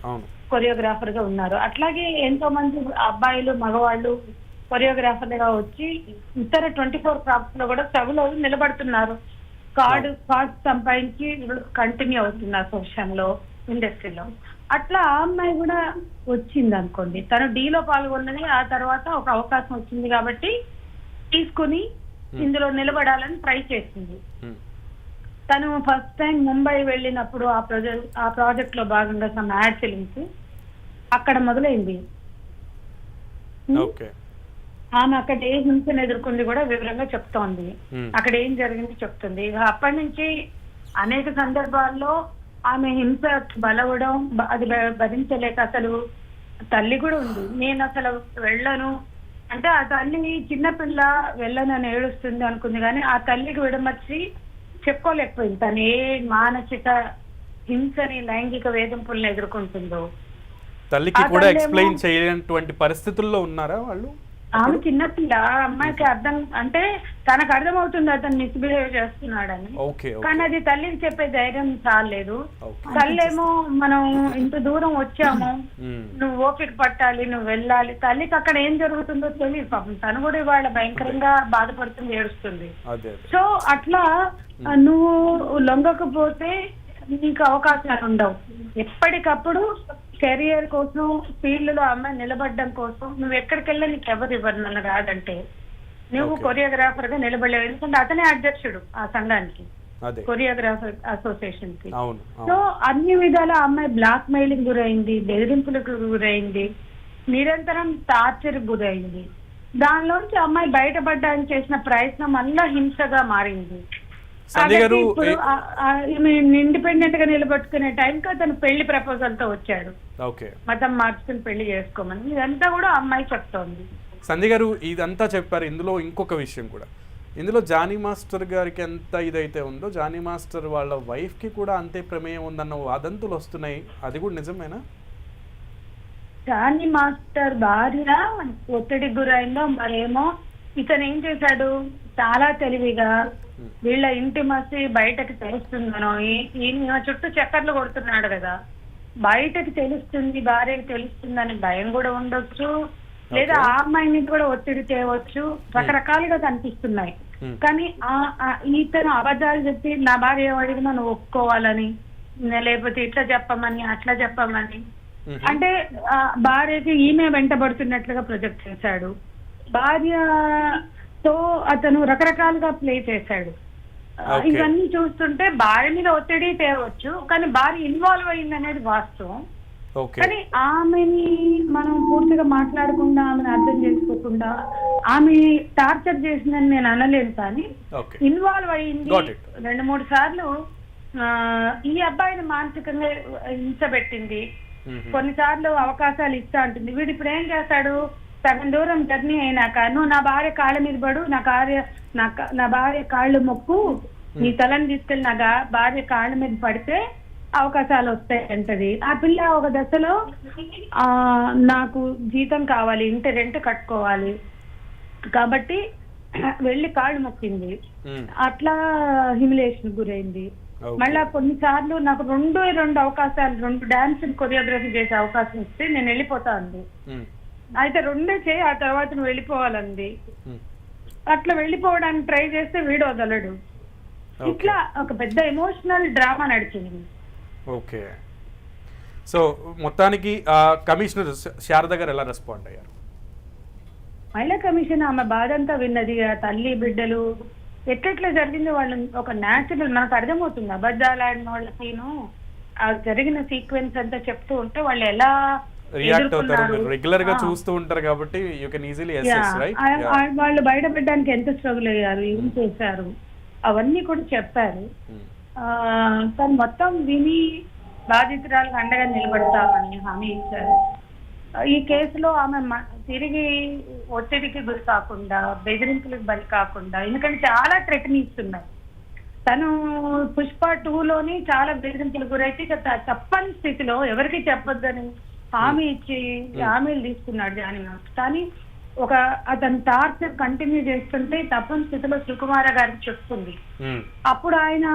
కొరియోగ్రాఫర్ గా ఉన్నారు. అట్లాగే ఎంతో మంది అబ్బాయిలు మగవాళ్ళు కొరియోగ్రాఫర్ గా వచ్చి ఇతర 24 క్రాఫ్ట్స్ లో కూడా సభలో నిలబడుతున్నారు. కార్డు సంపాదించి కంటిన్యూ అవుతున్నారు ప్రొఫెషన్ లో, ఇండస్ట్రీలో. అట్లా ఆ అమ్మాయి కూడా వచ్చింది అనుకోండి. తను డీలో పాల్గొన్నది, ఆ తర్వాత ఒక అవకాశం వచ్చింది కాబట్టి తీసుకుని ఇందులో నిలబడాలని ట్రై చేసింది. తను ఫస్ట్ టైం ముంబై వెళ్ళినప్పుడు ఆ ప్రాజెక్ట్ లో భాగంగా సమ్ యాడ్ ఫిలిమ్స్ అక్కడ మొదలైంది. ఆమె అక్కడ ఏ హింసను ఎదుర్కొంది కూడా వివరంగా చెప్తోంది. అక్కడ ఏం జరిగింది చెప్తుంది. అప్పటి నుంచి అనేక సందర్భాల్లో ఆమె హింస బలవడం, అది భరించలేక అసలు తల్లి కూడా ఉంది, నేను అసలు వెళ్ళను అంటే ఆ తల్లి చిన్నపిల్ల వెళ్ళనని ఏడుస్తుంది అనుకుంది. కానీ ఆ తల్లికి విడమర్చి చెప్పుకోలేకపోయింది తను ఏ మానసిక హింసని, లైంగిక వేధింపులను ఎదుర్కొంటుందో. తల్లికి కూడా ఎక్స్ప్లెయిన్ చేయలేనటువంటి పరిస్థితుల్లో ఉన్నారా వాళ్ళు? ఆమె చిన్నపిల్ల, అమ్మాయికి అర్థం అంటే తనకు అర్థమవుతుంది అతను మిస్బిహేవ్ చేస్తున్నాడని. కానీ అది తల్లికి చెప్పే ధైర్యం చాలేదు. తల్లేమో మనం ఇంత దూరం వచ్చాము, నువ్వు ఓపిక పట్టాలి, నువ్వు వెళ్ళాలి. తల్లికి అక్కడ ఏం జరుగుతుందో తెలియదు పాపం. తను కూడా ఇవాళ భయంకరంగా బాధపడుతుంది, ఏడుస్తుంది. సో అట్లా నువ్వు లొంగకపోతే నీకు అవకాశాలు ఉండవు. ఎప్పటికప్పుడు కెరియర్ కోసం ఫీల్డ్ లో అమ్మాయి నిలబడడం కోసం నువ్వు ఎక్కడికి వెళ్ళా నీకు ఎవరు ఇవ్వరు నన్ను రాదంటే నువ్వు కొరియోగ్రాఫర్ గా నిలబడలేవు. ఎందుకంటే అతనే అధ్యక్షుడు ఆ సంఘానికి, కొరియోగ్రాఫర్ అసోసియేషన్ కి. సో అన్ని విధాల అమ్మాయి బ్లాక్ మెయిలింగ్ గురైంది, బెదిరింపులకు గురైంది, నిరంతరం టార్చర్ గురైంది. దానిలోంచి అమ్మాయి బయటపడడానికి చేసిన ప్రయత్నం మళ్ళా హింసగా మారింది. ఇండిపెండెంట్ గా నిలబెట్టుకునే టైంకి అతను పెళ్లి ప్రపోజల్ తో వచ్చాడు, మతం మార్చుకుని పెళ్లి చేసుకోమని. ఇదంతా కూడా అమ్మాయి చెప్తోంది. సంధ్య గారు ఇదంతా చెప్పారు. ఇందులో ఇంకొక విషయం కూడా, ఇందులో జానీ మాస్టర్ గారికి ఎంత ఇదైతే ఉందో జానీ మాస్టర్ వాళ్ళ వైఫ్ కి కూడా అంతే ప్రమేయం ఉందన్న వాదంతులు వస్తున్నాయి. అది కూడా నిజమేనా? జానీ మాస్టర్ భార్య ఒత్తిడికి గురైందో మరేమో. ఇతను ఏం చేశాడు, చాలా తెలివిగా వీళ్ళ ఇంటిమసి బయటకు తెలుస్తుందనో, ఈయన చుట్టూ చక్కర్లు కొడుతున్నాడు కదా, బయటకు తెలుస్తుంది, భార్యకు తెలుస్తుందని భయం కూడా ఉండొచ్చు, లేదా ఆ అమ్మాయి మీద కూడా ఒత్తిడి తేవచ్చు, రకరకాలుగా కనిపిస్తున్నాయి. కానీ ఇతను అబద్ధాలు చెప్పి నా భార్య అడిగినా నువ్వు ఒప్పుకోవాలని, లేకపోతే ఇట్లా చెప్పమని అట్లా చెప్పమని, అంటే భార్యకి ఈమె వెంటబడుతున్నట్లుగా ప్రొజెక్ట్ చేశాడు. భార్యతో అతను రకరకాలుగా ప్లే చేశాడు. ఇవన్నీ చూస్తుంటే భార్య మీద ఒత్తిడి తేవచ్చు, కానీ భార్య ఇన్వాల్వ్ అయింది అనేది వాస్తవం. కానీ ఆమెని మనం పూర్తిగా మాట్లాడకుండా, ఆమెను అర్థం చేసుకోకుండా ఆమె టార్చర్ చేసిందని నేను అనలేను. కానీ ఇన్వాల్వ్ అయింది 2-3 సార్లు. ఈ అబ్బాయిని మానసికంగా హింసపెట్టింది, కొన్నిసార్లు అవకాశాలు ఇస్తా ఉంటుంది. వీడు ఇప్పుడు ఏం చేస్తాడు, సగం దూరం జర్నీ అయినాక నువ్వు నా భార్య కాళ్ళ మీద పడు, నా భార్య కాళ్ళు మొక్కు, నీ తలని తీసుకెళ్ళి నా భార్య కాళ్ళ మీద పడితే అవకాశాలు వస్తాయి అంటది. ఆ పిల్ల ఒక దశలో నాకు జీతం కావాలి, ఇంటి రెంట్ కట్టుకోవాలి కాబట్టి వెళ్ళి కాళ్ళు మొక్కింది. అట్లా హ్యూమిలియేషన్ గురైంది. మళ్ళా కొన్నిసార్లు నాకు 2 అవకాశాలు, 2 డాన్స్ కొరియోగ్రఫీ చేసే అవకాశం ఇస్తే నేను వెళ్ళిపోతా అంది. అయితే 2 చేయి, ఆ తర్వాత నువ్వు వెళ్ళిపోవాలంది. అట్లా వెళ్ళిపోవడానికి ట్రై చేస్తే వీడు వదలడు. ఇట్లా ఒక పెద్ద ఎమోషనల్ డ్రామా నడిచింది. ఓకే, సో మొత్తానికి కమిషనర్ శారద గారు ఎలా రెస్పాండ్ అయ్యారు? మహిళా కమిషన్ ఆమె బాధ అంతా విన్నది. ఆ తల్లి బిడ్డలు ఎట్లెట్లా జరిగిందో వాళ్ళు ఒక న్యాచురల్ మనకు అర్థమవుతుంది. అబద్ధాలు ఆడిన వాళ్ళకిను ఆ జరిగిన సీక్వెన్స్ అంతా చెప్తూ ఉంటే వాళ్ళు ఎలా రియాక్ట్ అవుతారు, రెగ్యులర్ గా చూస్తూ ఉంటారు కాబట్టి you can easily assess, right? వాళ్ళు బయటపెట్టడానికి ఎంత స్ట్రగుల్ అయ్యారు, ఏం చేశారు, అవన్నీ కూడా చెప్పారు. తను మొత్తం విని బాధితురాలకు అండగా నిలబడతామని హామీ ఇచ్చారు. ఈ కేసులో ఆమె తిరిగి ఒత్తిడికి గురి కాకుండా, బెదిరింపులకు బలి కాకుండా, ఎందుకంటే చాలా థ్రెటనింగ్స్ ఉన్నాయి. తను పుష్ప 2లోని చాలా బెదిరింపులకు గురైతే తప్పని స్థితిలో ఎవరికి చెప్పొద్దని హామీ ఇచ్చి హామీలు తీసుకున్నాడు జానీ మాస్టర్. కానీ అతను టార్చర్ కంటిన్యూ చేస్తుంటే తప్పని స్థితిలో సుకుమార గారికి చెప్తుంది. అప్పుడు ఆయన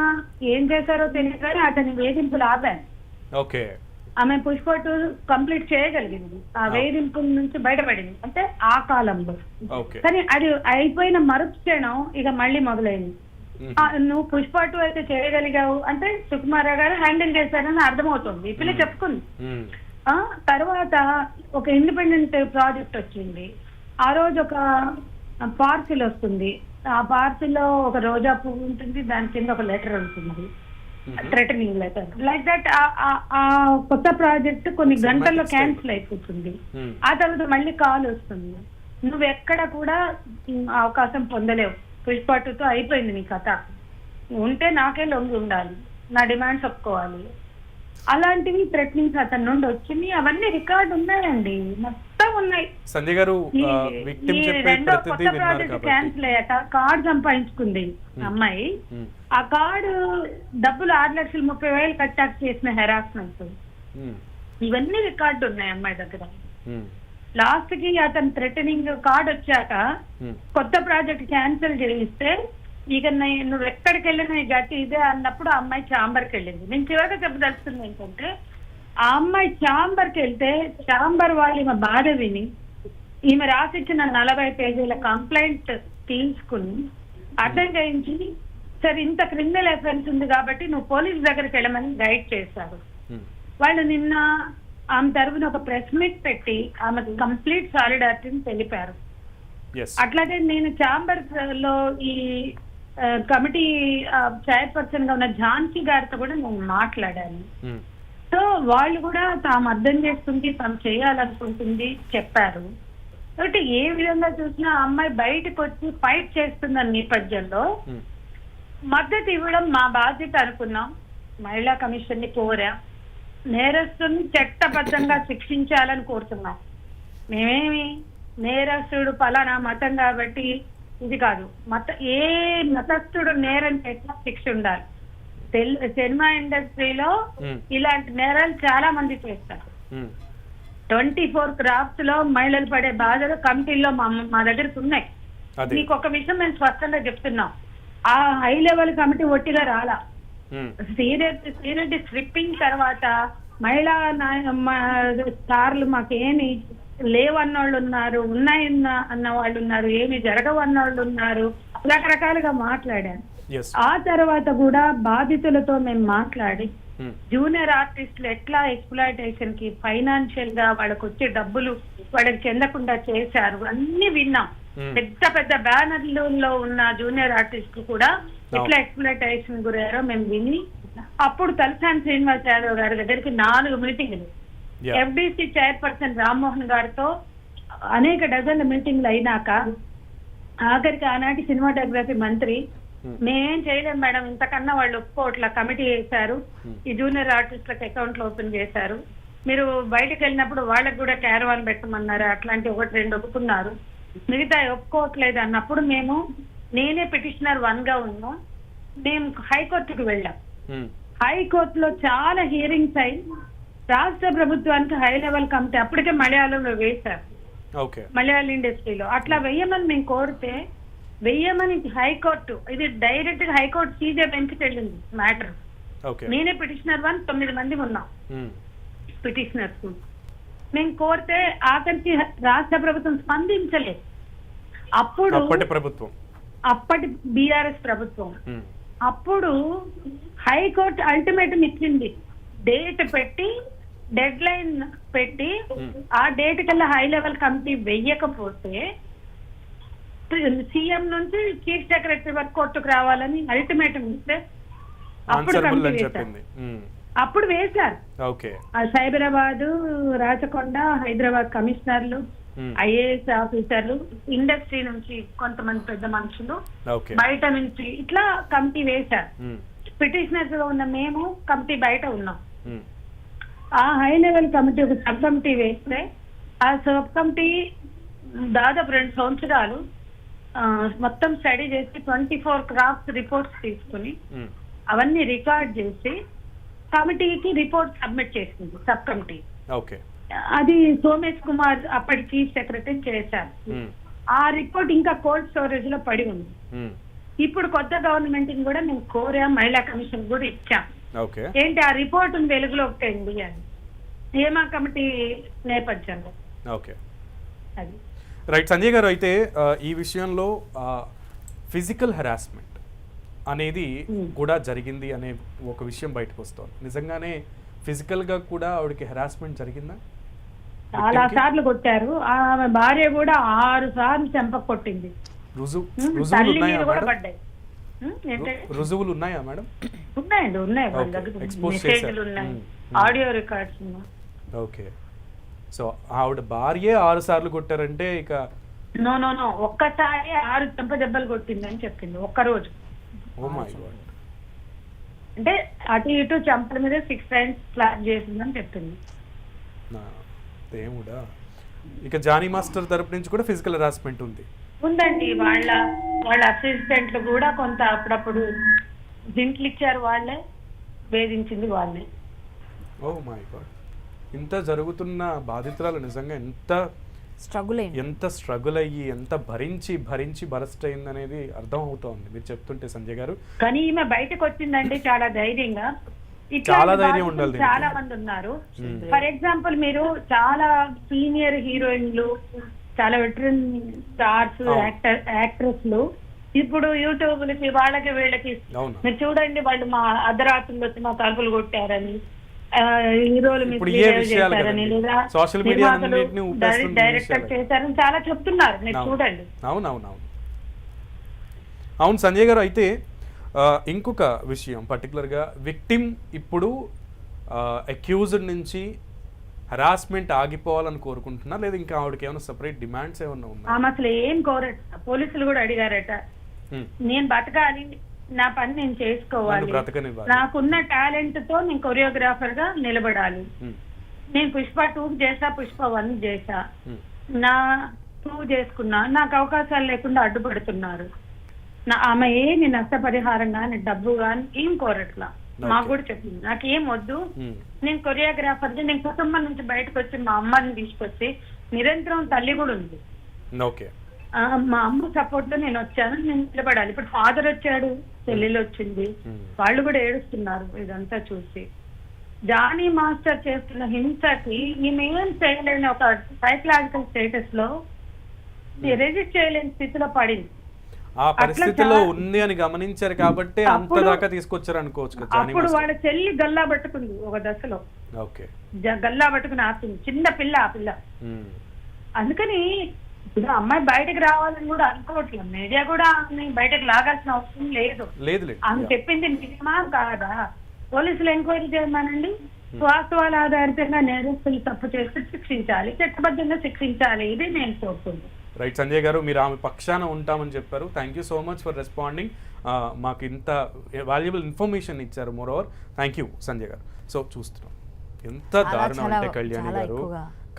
ఏం చేశారో తెలియదు కానీ అతని వేధింపులు ఆపాను. ఓకే, ఆమె పుష్ప 2 కంప్లీట్ చేయగలిగింది, ఆ వేధింపుల నుంచి బయటపడింది. అంటే ఆ కాలంలో. కానీ అది అయిపోయిన మరుక్షణం ఇక మళ్ళీ మొదలైంది. నువ్వు పుష్ప 2 అయితే చేయగలిగావు అంటే సుకుమార గారు హ్యాండిల్ చేశారని అర్థమవుతుంది. పిల్ల చెప్పుకుంది. తర్వాత ఒక ఇండిపెండెంట్ ప్రాజెక్ట్ వచ్చింది. ఆ రోజు ఒక పార్సిల్ వస్తుంది. ఆ పార్సిల్లో ఒక రోజా పువ్వు ఉంటుంది, దాని కింద ఒక లెటర్ ఉంటుంది, థ్రెటనింగ్ లెటర్. లైక్ దట్ ఆ కొత్త ప్రాజెక్ట్ కొన్ని గంటల్లో క్యాన్సిల్ అయిపోతుంది. ఆ తర్వాత మళ్ళీ కాల్ వస్తుంది, నువ్వు ఎక్కడ కూడా అవకాశం పొందలేవు, పుష్ప 2తో అయిపోయింది నీ కథ, ఉంటే నాకే లొంగి ఉండాలి, నా డిమాండ్స్ ఒప్పుకోవాలి. అలాంటివి థ్రెటనింగ్స్ అతని నుండి వచ్చింది. అవన్నీ రికార్డు ఉన్నాయండి, మొత్తం ఉన్నాయి. సంజయ్ గారు రెండో కొత్త ప్రాజెక్ట్ క్యాన్సిల్ అయ్యాక కార్డు సంపాదించుకుంది అమ్మాయి. ఆ కార్డు డబ్బులు 6,30,000 కట్టాక చేసిన హెరాస్మెంట్, ఇవన్నీ రికార్డు ఉన్నాయి అమ్మాయి దగ్గర. లాస్ట్ కి అతను థ్రెటనింగ్ కార్డు వచ్చాక కొత్త ప్రాజెక్ట్ క్యాన్సిల్ చేయిస్తే ఇక నువ్వు ఎక్కడికి వెళ్ళినా ఈ గట్టి ఇదే అన్నప్పుడు ఆ అమ్మాయి ఛాంబర్కి వెళ్ళింది. నేను చివరిగా చెప్పదలుచుకుంది ఏంటంటే, ఆ అమ్మాయి ఛాంబర్కి వెళ్తే ఛాంబర్ వాళ్ళు ఈమె బాధ విని ఈమె రాసిచ్చిన 40 పేజీల కంప్లైంట్ తీసుకుని అర్థం చేయించి, సరే ఇంత క్రిమినల్ ఎఫెన్స్ ఉంది కాబట్టి నువ్వు పోలీస్ దగ్గరికి వెళ్ళమని గైడ్ చేశారు. వాళ్ళు నిన్న ఆమె తరఫున ఒక ప్రెస్ మీట్ పెట్టి ఆమెకు కంప్లీట్ సాలిడారిటీని తెలిపారు. అట్లాగే నేను ఛాంబర్ లో ఈ కమిటీ చైర్పర్సన్ గా ఉన్న ఝాన్సీ గారితో కూడా నేను మాట్లాడాను. సో వాళ్ళు కూడా తాము అర్థం చేసుకుంది, తాము చేయాలనుకుంటుంది చెప్పారు. కాబట్టి ఏ విధంగా చూసినా అమ్మాయి బయటకు వచ్చి ఫైట్ చేస్తున్న నేపథ్యంలో మద్దతు ఇవ్వడం మా బాధ్యత అనుకున్నాం. మహిళా కమిషన్ ని కోరా, నేరస్తుని చట్టబద్ధంగా శిక్షించాలని కోరుతున్నాం. మేమేమి నేరస్తుడు పలానా మతం కాబట్టి ఇది కాదు, ఏ మతస్థుడు నేరం చేసినా శిక్ష ఉండాలి. సినిమా ఇండస్ట్రీలో ఇలాంటి నేరాలు చాలా మంది చేస్తారు. 24 క్రాఫ్ట్స్ లో మహిళలు పడే బాధలు కమిటీల్లో మా దగ్గరకు ఉన్నాయి. మీకు ఒక విషయం మేము స్పష్టంగా చెప్తున్నాం, ఆ హై లెవెల్ కమిటీ ఒట్టిగా రాలా. సీరియస్ స్ట్రిప్పింగ్ తర్వాత మహిళా స్టార్లు మాకేమి లేవన్నోళ్ళు ఉన్నారు, ఉన్నాయి అన్న వాళ్ళు ఉన్నారు, ఏమి జరగవు అన్నోళ్ళు ఉన్నారు, రకరకాలుగా మాట్లాడాను. ఆ తర్వాత కూడా బాధితులతో మేము మాట్లాడి జూనియర్ ఆర్టిస్టులు ఎట్లా ఎక్స్ప్లాయిటేషన్ కి ఫైనాన్షియల్ గా వాళ్ళకి వచ్చే డబ్బులు వాళ్ళకి చెందకుండా చేశారు అన్ని విన్నాం. పెద్ద పెద్ద బ్యానర్లలో ఉన్న జూనియర్ ఆర్టిస్టులు కూడా ఎట్లా ఎక్స్ప్లాయిటేషన్ గురయ్యారో మేము విని, అప్పుడు తలసాని శ్రీనివాస్ యాదవ్ గారి దగ్గరికి 4 మీటింగ్లు, ఎఫ్డిసి చైర్పర్సన్ రామ్మోహన్ గారితో అనేక డజన్ల మీటింగ్లు అయినాక ఆఖరికి ఆనాటి సినిమాటోగ్రఫీ మంత్రి మేమేం చేయలేం మేడం, ఇంతకన్నా వాళ్ళు ఒప్పుకోవట్లా, కమిటీ వేశారు, ఈ జూనియర్ ఆర్టిస్టులకు అకౌంట్లు ఓపెన్ చేశారు, మీరు బయటకు వెళ్ళినప్పుడు వాళ్ళకి కూడా క్యారవాన్ పెట్టమన్నారు, అట్లాంటి 1-2 ఒప్పుకున్నారు, మిగతా ఒప్పుకోవట్లేదు అన్నప్పుడు నేనే పిటిషనర్ 1 గా ఉన్నా, మేము హైకోర్టుకు వెళ్ళాం. హైకోర్టులో చాలా హియరింగ్స్ అయి రాష్ట్ర ప్రభుత్వానికి హై లెవెల్ కమిటీ అప్పటికే మలయాళంలో వేశారు, మలయాళ ఇండస్ట్రీలో అట్లా వెయ్యమని మేము కోరితే వెయ్యమని హైకోర్టు, ఇది డైరెక్ట్ గా హైకోర్టు సీజే బెంచ్కి వెళ్ళింది మ్యాటర్. నేనే పిటిషనర్ 1, 9 మంది ఉన్నాం పిటిషనర్స్. మేము కోరితే ఆఖరికి రాష్ట్ర ప్రభుత్వం స్పందించలేదు. అప్పటి ప్రభుత్వం, అప్పటి బీఆర్ఎస్ ప్రభుత్వం. ఉమ్, అప్పుడు హైకోర్టు అల్టిమేటం ఇచ్చింది, డేట్ పెట్టి డెడ్ లైన్ పెట్టి ఆ డేట్ కల్లా హై లెవెల్ కమిటీ వెయ్యకపోతే సీఎం నుంచి చీఫ్ సెక్రటరీ వరకు కోర్టుకు రావాలని అల్టిమేటం ఇస్తే అప్పుడు ఆన్సరబుల్ కమిటీ అని వేశారు. చెప్పింది. ఉమ్, అప్పుడు వేశారు. ఓకే. ఆ సైబరాబాద్, రాచకొండ, హైదరాబాద్ కమిషనర్లు, ఉమ్, ఐఏఎస్ ఆఫీసర్లు, ఇండస్ట్రీ నుంచి కొంతమంది పెద్ద మనుషులు, ఓకే. బయట నుంచి ఇట్లా కమిటీ వేశారు. ఉమ్, పిటిషనర్స్ గా ఉన్న మేము కమిటీ బయట ఉన్నాం. ఉమ్, ఆ హై లెవెల్ కమిటీ ఒక సబ్ కమిటీ వేస్తే ఆ సబ్ కమిటీ దాదాపు 2 సంవత్సరాలు మొత్తం స్టడీ చేసి 24 క్రాఫ్ట్ రిపోర్ట్స్ తీసుకుని ఉమ్, అవన్నీ రికార్డ్ చేసి కమిటీకి రిపోర్ట్ సబ్మిట్ చేసింది సబ్ కమిటీ. ఓకే. అది సోమేష్ కుమార్ అప్పటి చీఫ్ సెక్రటరీ చేశారు. ఉమ్, ఆ రిపోర్ట్ ఇంకా కోల్డ్ స్టోరేజ్ లో పడి ఉంది. ఉమ్, ఇప్పుడు కొత్త గవర్నమెంట్ కూడా మేము కోరాం, మహిళా కమిషన్ కూడా ఇచ్చాం. ఓకే. ఏంటి ఆ రిపోర్ట్ వెలుగులోకి తేండి అని హేమా కమిటీ నేపథ్యంలో. ఓకే, అది రైట్. సంజయ్ గారు, అయితే ఈ విషయంలో ఫిజికల్ హెరాస్మెంట్ అనేది కూడా జరిగింది అనే ఒక విషయం బయటకు వస్తుంది. నిజంగానే ఫిజికల్గా కూడా ఆవిడకి హెరాస్మెంట్ జరిగిందా? చాలా సార్లు కొట్టారు. ఆమె భార్య కూడా 6 సార్లు చెంప కొట్టింది. రుజువులు తల్లి ఉన్నాయా మీద కూడా మేడం? పడ్డాయి. ఏంటంటే రుజువులు ఉన్నాయా మేడం? ఉన్నాయండి, ఉన్నాయి. వాళ్ళ Okay, దగ్గర expose మెసేజ్లు చేశారు. ఉన్నాయి, Hmm. ఆడియో రికార్డ్స్ ఉన్నాయి. ఓకే. సో ఆవిడ భార్యే 6 సార్లు కొట్టారంటే ఇక నో నో నో ఒక్కసారి 6 చెంప దెబ్బలు కొట్టిందని చెప్పింది ఒక్కరోజు. Oh my God. అంటే అటు ఇటు చెంపల మీద 6 టైమ్స్ క్లాప్ చేసిందని చెప్పింది. నా దేవుడా. ఇక జానీ మాస్టర్ తరపు నుంచి కూడా ఫిజికల్ హెరాస్మెంట్ ఉంది. ఉందండి. వాళ్ళ అసిస్టెంట్లు కూడా కొంత అప్పుడప్పుడు జింట్లు ఇచ్చారు, వాళ్ళే వేధించింది వాళ్ళే. Oh my God. ఇంత జరుగుతున్న బాధితురాలు నిజంగా ఎంత స్ట్రగుల్ అయ్యి ఎంత భరించి బరస్ట్ అయింది అనేది అర్థం అవుతోంది మీరు చెప్తుంటే సంజయ్ గారు. కానీ ఈమె బయటకు వచ్చిందండి చాలా ధైర్యంగా. చాలా ధైర్యం ఉండాలి దీనికి. చాలా మంది ఉన్నారు. ఫర్ ఎగ్జాంపుల్ మీరు చాలా సీనియర్ హీరోయిన్లు, చాలా వెటరన్ స్టార్స్, యాక్ట్రెస్లు ఇప్పుడు యూట్యూబ్లకి వాళ్ళకి వీళ్ళకి అవును. మీరు చూడండి, వాళ్ళు మా అర్ధరాత్రులు వచ్చి మా తలుపులు కొట్టారని, హీరోలు ఇప్పుడు ఏ విషయాలు చేశారని, కదండి. లేదా సోషల్ మీడియా అన్నిటిని ఊపేస్తున్న డైరెక్టర్ విషయాలు. చేశారని చాలా చెప్తున్నారు. మీరు చూడండి. అవును సంజయ్ గారు. అయితే ఇంకొక విషయం పర్టికులర్గా విక్టిమ్ ఇప్పుడు అక్యూజ్డ్ నుంచి హరాస్మెంట్ ఆగిపోవాలని కోరుకుంటున్నా, లేదా ఇంకా ఆవిడకి ఏమైనా సెపరేట్ డిమాండ్స్ ఏమైనా ఉన్నాయి? ఆమె అసలు ఏం కోరట. పోలీసులు కూడా అడిగారట, నేను బతకాలి, నా పని నేను చేసుకోవాలి, నాకున్న టాలెంట్ తో నేను కొరియోగ్రాఫర్ గా నిలబడాలి, నేను పుష్ప 2 చేసా, పుష్ప 1 చేసా, నా 2 చేసుకున్నా, నాకు అవకాశాలు లేకుండా అడ్డుపడుతున్నారు. ఆమె ఏమి నష్టపరిహారం కానీ డబ్బు కానీ ఏం కోరట్లా. మాకు కూడా చెప్పింది, నాకేం వద్దు, నేను కొరియోగ్రాఫర్, నేను కుటుంబం నుంచి బయటకు వచ్చి మా అమ్మని తీసుకొచ్చి నిరంతరం తల్లి కూడా ఉంది, మా అమ్మ సపోర్ట్ తో నేను వచ్చాను, నేను నిలబడాలి. ఇప్పుడు ఫాదర్ వచ్చాడు, చెల్లెలు వచ్చింది, వాళ్ళు కూడా ఏడుస్తున్నారు ఇదంతా చూసి. జానీ మాస్టర్ చేస్తున్న హింసకి ఈమె ఏం చేయలేని ఒక సైకలాజికల్ స్టేటస్ లో రెజిస్ట్ చేయలేని స్థితిలో పడింది. ఆ పరిస్థితిలో ఉంది అని గమనించారు కాబట్టి అంత దాకా తీసుకొచ్చారు అనుకోవచ్చు. అప్పుడు వాళ్ళ చెల్లి గల్లా పట్టుకుంది ఒక దశలో, గల్లా పట్టుకుని ఆపింది, చిన్న పిల్ల ఆ పిల్ల. అందుకని ఇప్పుడు అమ్మాయి బయటకు రావాలని కూడా అనుకోవట్లేదు. మీడియా కూడా ఆమె బయటకు లాగాల్సిన అవసరం లేదు. ఆమె చెప్పింది నిజమా కాదా పోలీసులు ఎంక్వైరీ చేయమనండి. వాస్తవాల ఆధారితంగా నేరస్తులు తప్పు చేస్తే శిక్షించాలి, చట్టబద్ధంగా శిక్షించాలి. ఇది నేను కోరుకుంటున్నాను. రైట్ సంజయ్ గారు, మీరు ఆమె పక్షాన ఉంటామని చెప్పారు. Thank you so much for responding. మాకు ఇంత వాల్యుబుల్ ఇన్ఫర్మేషన్ ఇచ్చారు. More over thank you Sanjay గారు. సో చూస్తున్నాం ఎంత దారుణం అంటే కళ్యాణి గారు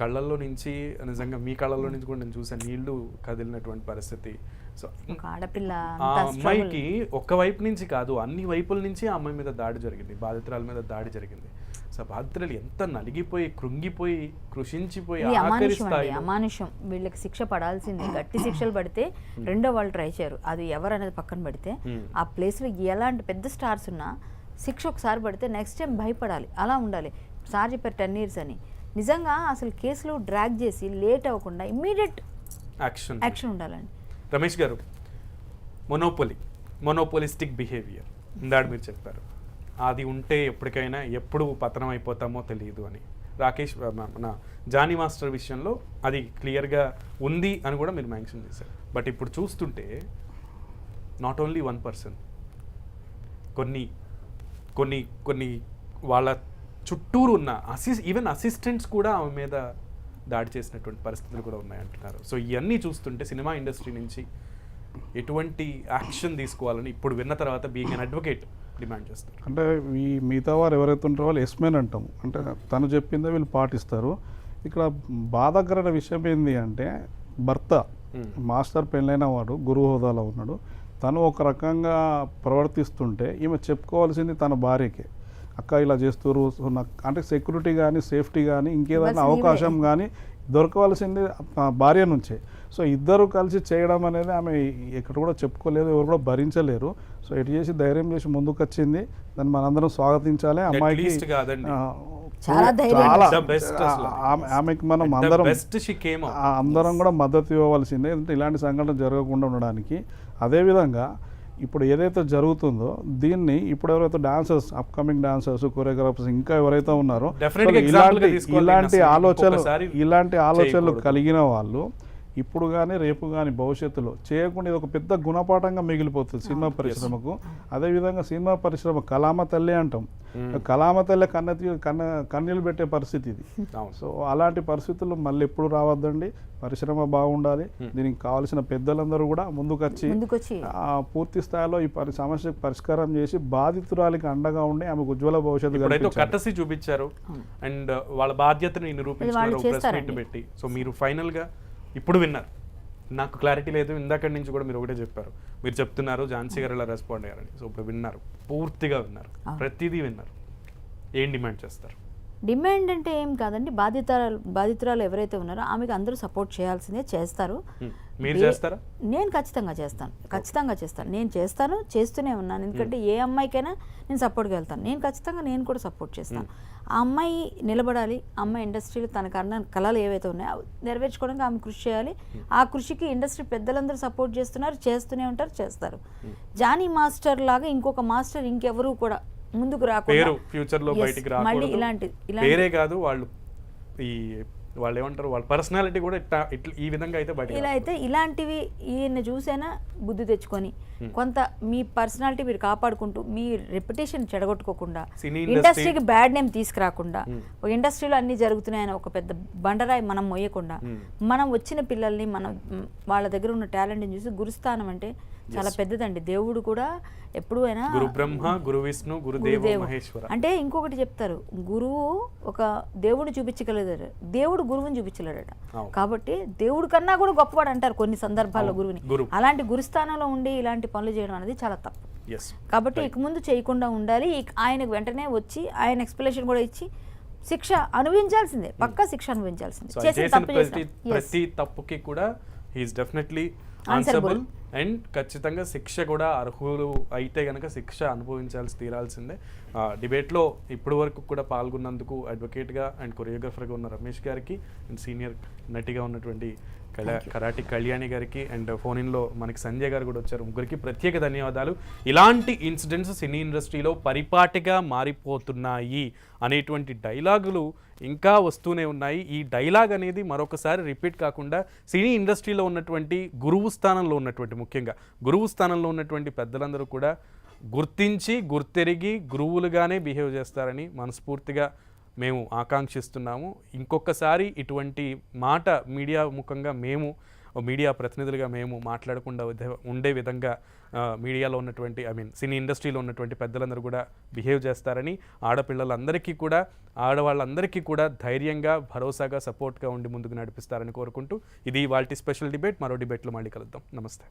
కళ్ళల్లో నుంచి, నిజంగా మీ కళ్ళల్లో నుంచి కూడా నేను చూసాను నీళ్లు కదిలినటువంటి పరిస్థితి. సో ఆ అమ్మాయికి ఒక్క వైపు నుంచి కాదు, అన్ని వైపుల నుంచి ఆ అమ్మాయి మీద దాడి జరిగింది, బాధితురాల మీద దాడి జరిగింది. సో బాధితురాలు ఎంత నలిగిపోయి, కృంగిపోయి, కృషించిపోయి అమానుషం. వీళ్ళకి శిక్ష పడాల్సింది, గట్టి శిక్షలు పడితే రెండో వాళ్ళు ట్రై చేయరు. అది ఎవరనేది పక్కన పెడితే ఆ ప్లేస్లో ఎలాంటి పెద్ద స్టార్స్ ఉన్నా శిక్ష ఒకసారి పడితే నెక్స్ట్ టైం భయపడాలి, అలా ఉండాలి. సార్ చెప్పారు 10 years అని. నిజంగా అసలు కేసులు డ్రాగ్ చేసి లేట్ అవ్వకుండా ఇమ్మీడియట్ యాక్షన్ ఉండాలండి. రమేష్ గారు, మొనోపోలిస్టిక్ బిహేవియర్ ఇందాక మీరు చెప్పారు, అది ఉంటే ఎప్పటికైనా ఎప్పుడు పతనం అయిపోతామో తెలియదు అని. రాకేష్ మన జానీ మాస్టర్ విషయంలో అది క్లియర్గా ఉంది అని కూడా మీరు మెన్షన్ చేశారు. బట్ ఇప్పుడు చూస్తుంటే నాట్ ఓన్లీ 1%, కొన్ని కొన్ని కొన్ని వాళ్ళ చుట్టూరు ఉన్న ఈవెన్ అసిస్టెంట్స్ కూడా ఆమె మీద దాడి చేసినటువంటి పరిస్థితులు కూడా ఉన్నాయంటున్నారు. సో ఇవన్నీ చూస్తుంటే సినిమా ఇండస్ట్రీ నుంచి ఎటువంటి యాక్షన్ తీసుకోవాలని ఇప్పుడు విన్న తర్వాత బీయింగ్ అన్ అడ్వకేట్ డిమాండ్ చేస్తారు. అంటే ఈ మిగతా వారు ఎవరైతే ఉంటారో వాళ్ళు ఎస్మెన్ అంటాం, అంటే తను చెప్పిందే వీళ్ళు పాటిస్తారు. ఇక్కడ బాధాకరమైన విషయం ఏంటి అంటే, భర్త మాస్టర్ పెళ్ళైన వాడు గురువు హోదాలో ఉన్నాడు, తను ఒక రకంగా ప్రవర్తిస్తుంటే ఈమె చెప్పుకోవాల్సింది తన భార్యకే, అక్క ఇలా చేస్తారు, అంటే సెక్యూరిటీ కానీ సేఫ్టీ కానీ ఇంకేదైనా అవకాశం కానీ దొరకవలసింది భార్య నుంచే. సో ఇద్దరు కలిసి చేయడం అనేది ఆమె ఎక్కడ కూడా చెప్పుకోలేదు, ఎవరు కూడా భరించలేరు. సో ఎటు చేసి ధైర్యం చేసి ముందుకు వచ్చింది, దాన్ని మనందరం స్వాగతించాలి. అమ్మాయికి ఆమెకి మనం అందరం కూడా మద్దతు ఇవ్వవలసిందే, ఇలాంటి సంఘటన జరగకుండా ఉండడానికి. అదేవిధంగా ఇప్పుడు ఏదైతే జరుగుతుందో దీన్ని ఇప్పుడు ఎవరైతే డాన్సర్స్, అప్కమింగ్ డాన్సర్స్, కొరియోగ్రాఫర్స్ ఇంకా ఎవరైతే ఉన్నారో ఇలాంటి ఆలోచనలు కలిగిన వాళ్ళు ఇప్పుడు కానీ రేపు కానీ భవిష్యత్తులో చేయకుండా ఇది ఒక పెద్ద గుణపాఠంగా మిగిలిపోతుంది సినిమా పరిశ్రమకు. అదేవిధంగా సినిమా పరిశ్రమ కళామ తల్లి అంటాం, కళామ తల్లి కన్నీళ్ళు పెట్టే పరిస్థితి ఇది. సో అలాంటి పరిస్థితులు మళ్ళీ ఎప్పుడు రావద్దండి. పరిశ్రమ బాగుండాలి, దీనికి కావాల్సిన పెద్దలందరూ కూడా ముందుకొచ్చి పూర్తి స్థాయిలో ఈ సమస్యకు పరిష్కారం చేసి బాధితురాలికి అండగా ఉండి ఆమెకు ఉజ్వల భవిష్యత్తు కట్టసి చూపించారు అండ్ వాళ్ళ బాధ్యతని నిరూపించారు ప్రెస్ మీట్ పెట్టి. సో మీరు ఫైనల్ గా ఇప్పుడు విన్నారు, నాకు క్లారిటీ లేదు, ఇందాక నుంచి కూడా మీరు ఒకటే చెప్పారు, మీరు చెప్తున్నారు ఝాన్సీ గారు ఇలా రెస్పాండ్ అయ్యారని. సో ఇప్పుడు విన్నారు, పూర్తిగా విన్నారు, ప్రతిదీ విన్నారు, ఏం డిమాండ్ చేస్తారు? డిమాండ్ అంటే ఏం కాదండి, బాధితురాలు ఎవరైతే ఉన్నారో ఆమెకు అందరూ సపోర్ట్ చేయాల్సిందే, చేస్తారు. మీరు చేస్తారా? నేను ఖచ్చితంగా చేస్తాను, నేను చేస్తూనే ఉన్నాను. ఎందుకంటే ఏ అమ్మాయికైనా నేను సపోర్ట్గా వెళ్తాను, నేను కూడా సపోర్ట్ చేస్తాను. ఆ అమ్మాయి నిలబడాలి, ఆ అమ్మాయి ఇండస్ట్రీలో తనకన్నా కళలు ఏవైతే ఉన్నాయో నెరవేర్చుకోవడానికి ఆమె కృషి చేయాలి. ఆ కృషికి ఇండస్ట్రీ పెద్దలందరూ సపోర్ట్ చేస్తూనే ఉంటారు, చేస్తారు. జానీ మాస్టర్ లాగా ఇంకొక మాస్టర్ ఇంకెవరూ కూడా ముందుకు రాకుండా ఫ్యూచర్ లో బయటికి రాకూడదు. ఇలాంటి కాదు, వాళ్ళు ఏమంటారు, వాళ్ళ పర్సనాలిటీ కూడా ఈ విధంగా అయితే బయట ఇలాంటివి ఈయన చూసైనా బుద్ధి తెచ్చుకొని కొంత మీ పర్సనాలిటీ మీరు కాపాడుకుంటూ మీ రెప్యుటేషన్ చెడగొట్టుకోకుండా, ఇండస్ట్రీకి బ్యాడ్ నేమ్ తీసుకురాకుండా, ఇండస్ట్రీలో అన్ని జరుగుతున్నాయని ఒక పెద్ద బండరాయి మనం మొయ్యకుండా, మనం వచ్చిన పిల్లల్ని మనం వాళ్ళ దగ్గర ఉన్న టాలెంట్ని చూసి గురుస్థానం అంటే చాలా పెద్దదండి. దేవుడు కూడా ఎప్పుడు అయినా గురు బ్రహ్మ, గురు విష్ణు, గురుదేవ మహేశ్వర అంటే ఇంకొకటి చెప్తారు, గురువు ఒక దేవుడిని చూపించగలదట, దేవుడు గురువుని చూపించలేడట. కాబట్టి దేవుడు కన్నా కూడా గొప్పవాడు అంటారు కొన్ని సందర్భాల్లో గురువుని. అలాంటి గురుస్థానంలో ఉండి ఇలాంటి పనులు చేయడం అనేది చాలా తప్పు. కాబట్టి ఇక ముందు చేయకుండా ఉండాలి. ఆయనకు వెంటనే వచ్చి ఆయన ఎక్స్ప్లెనేషన్ కూడా ఇచ్చి శిక్ష అనుభవించాల్సిందే, పక్కా శిక్ష అనుభవించాల్సిందే. ప్రతి తప్పుకి కూడా హీఈస్ డెఫినెట్లీ ఆన్సరబుల్ అండ్ ఖచ్చితంగా శిక్ష కూడా అర్హులు అయితే కనుక శిక్ష అనుభవించాల్సి తీరాల్సిందే. డిబేట్లో ఇప్పటి వరకు కూడా పాల్గొన్నందుకు అడ్వకేట్గా అండ్ కొరియోగ్రఫర్గా ఉన్న రమేష్ గారికి అండ్ సీనియర్ నటిగా ఉన్నటువంటి కరాటి కళ్యాణి గారికి అండ్ ఫోన్ ఇన్లో మనకి సంజయ్ గారు కూడా వచ్చారు. ముగ్గురికి ప్రత్యేక ధన్యవాదాలు. ఇలాంటి ఇన్సిడెంట్స్ సినీ ఇండస్ట్రీలో పరిపాటిగా మారిపోతున్నాయి అనేటువంటి డైలాగులు ఇంకా వస్తూనే ఉన్నాయి. ఈ డైలాగ్ అనేది మరొకసారి రిపీట్ కాకుండా సినీ ఇండస్ట్రీలో ఉన్నటువంటి గురువు స్థానంలో ఉన్నటువంటి, ముఖ్యంగా గురువు స్థానంలో ఉన్నటువంటి పెద్దలందరూ కూడా గుర్తించి గుర్తెరిగి గురువులుగానే బిహేవ్ చేస్తారని మనస్ఫూర్తిగా మేము ఆకాంక్షిస్తున్నాము. ఇంకొకసారి ఇటువంటి మాట మీడియా ముఖంగా మీడియా ప్రతినిధులుగా మేము మాట్లాడకుండా ఉండే విధంగా మీడియాలో ఉన్నటువంటి సినీ ఇండస్ట్రీలో ఉన్నటువంటి పెద్దలందరూ కూడా బిహేవ్ చేస్తారని, ఆడవాళ్ళందరికీ కూడా ధైర్యంగా, భరోసాగా, సపోర్ట్గా ఉండి ముందుకు నడిపిస్తారని కోరుకుంటూ ఇది ఇవాల్టి స్పెషల్ డిబేట్. మరో డిబేట్లో మళ్ళీ కలుద్దాం. నమస్తే.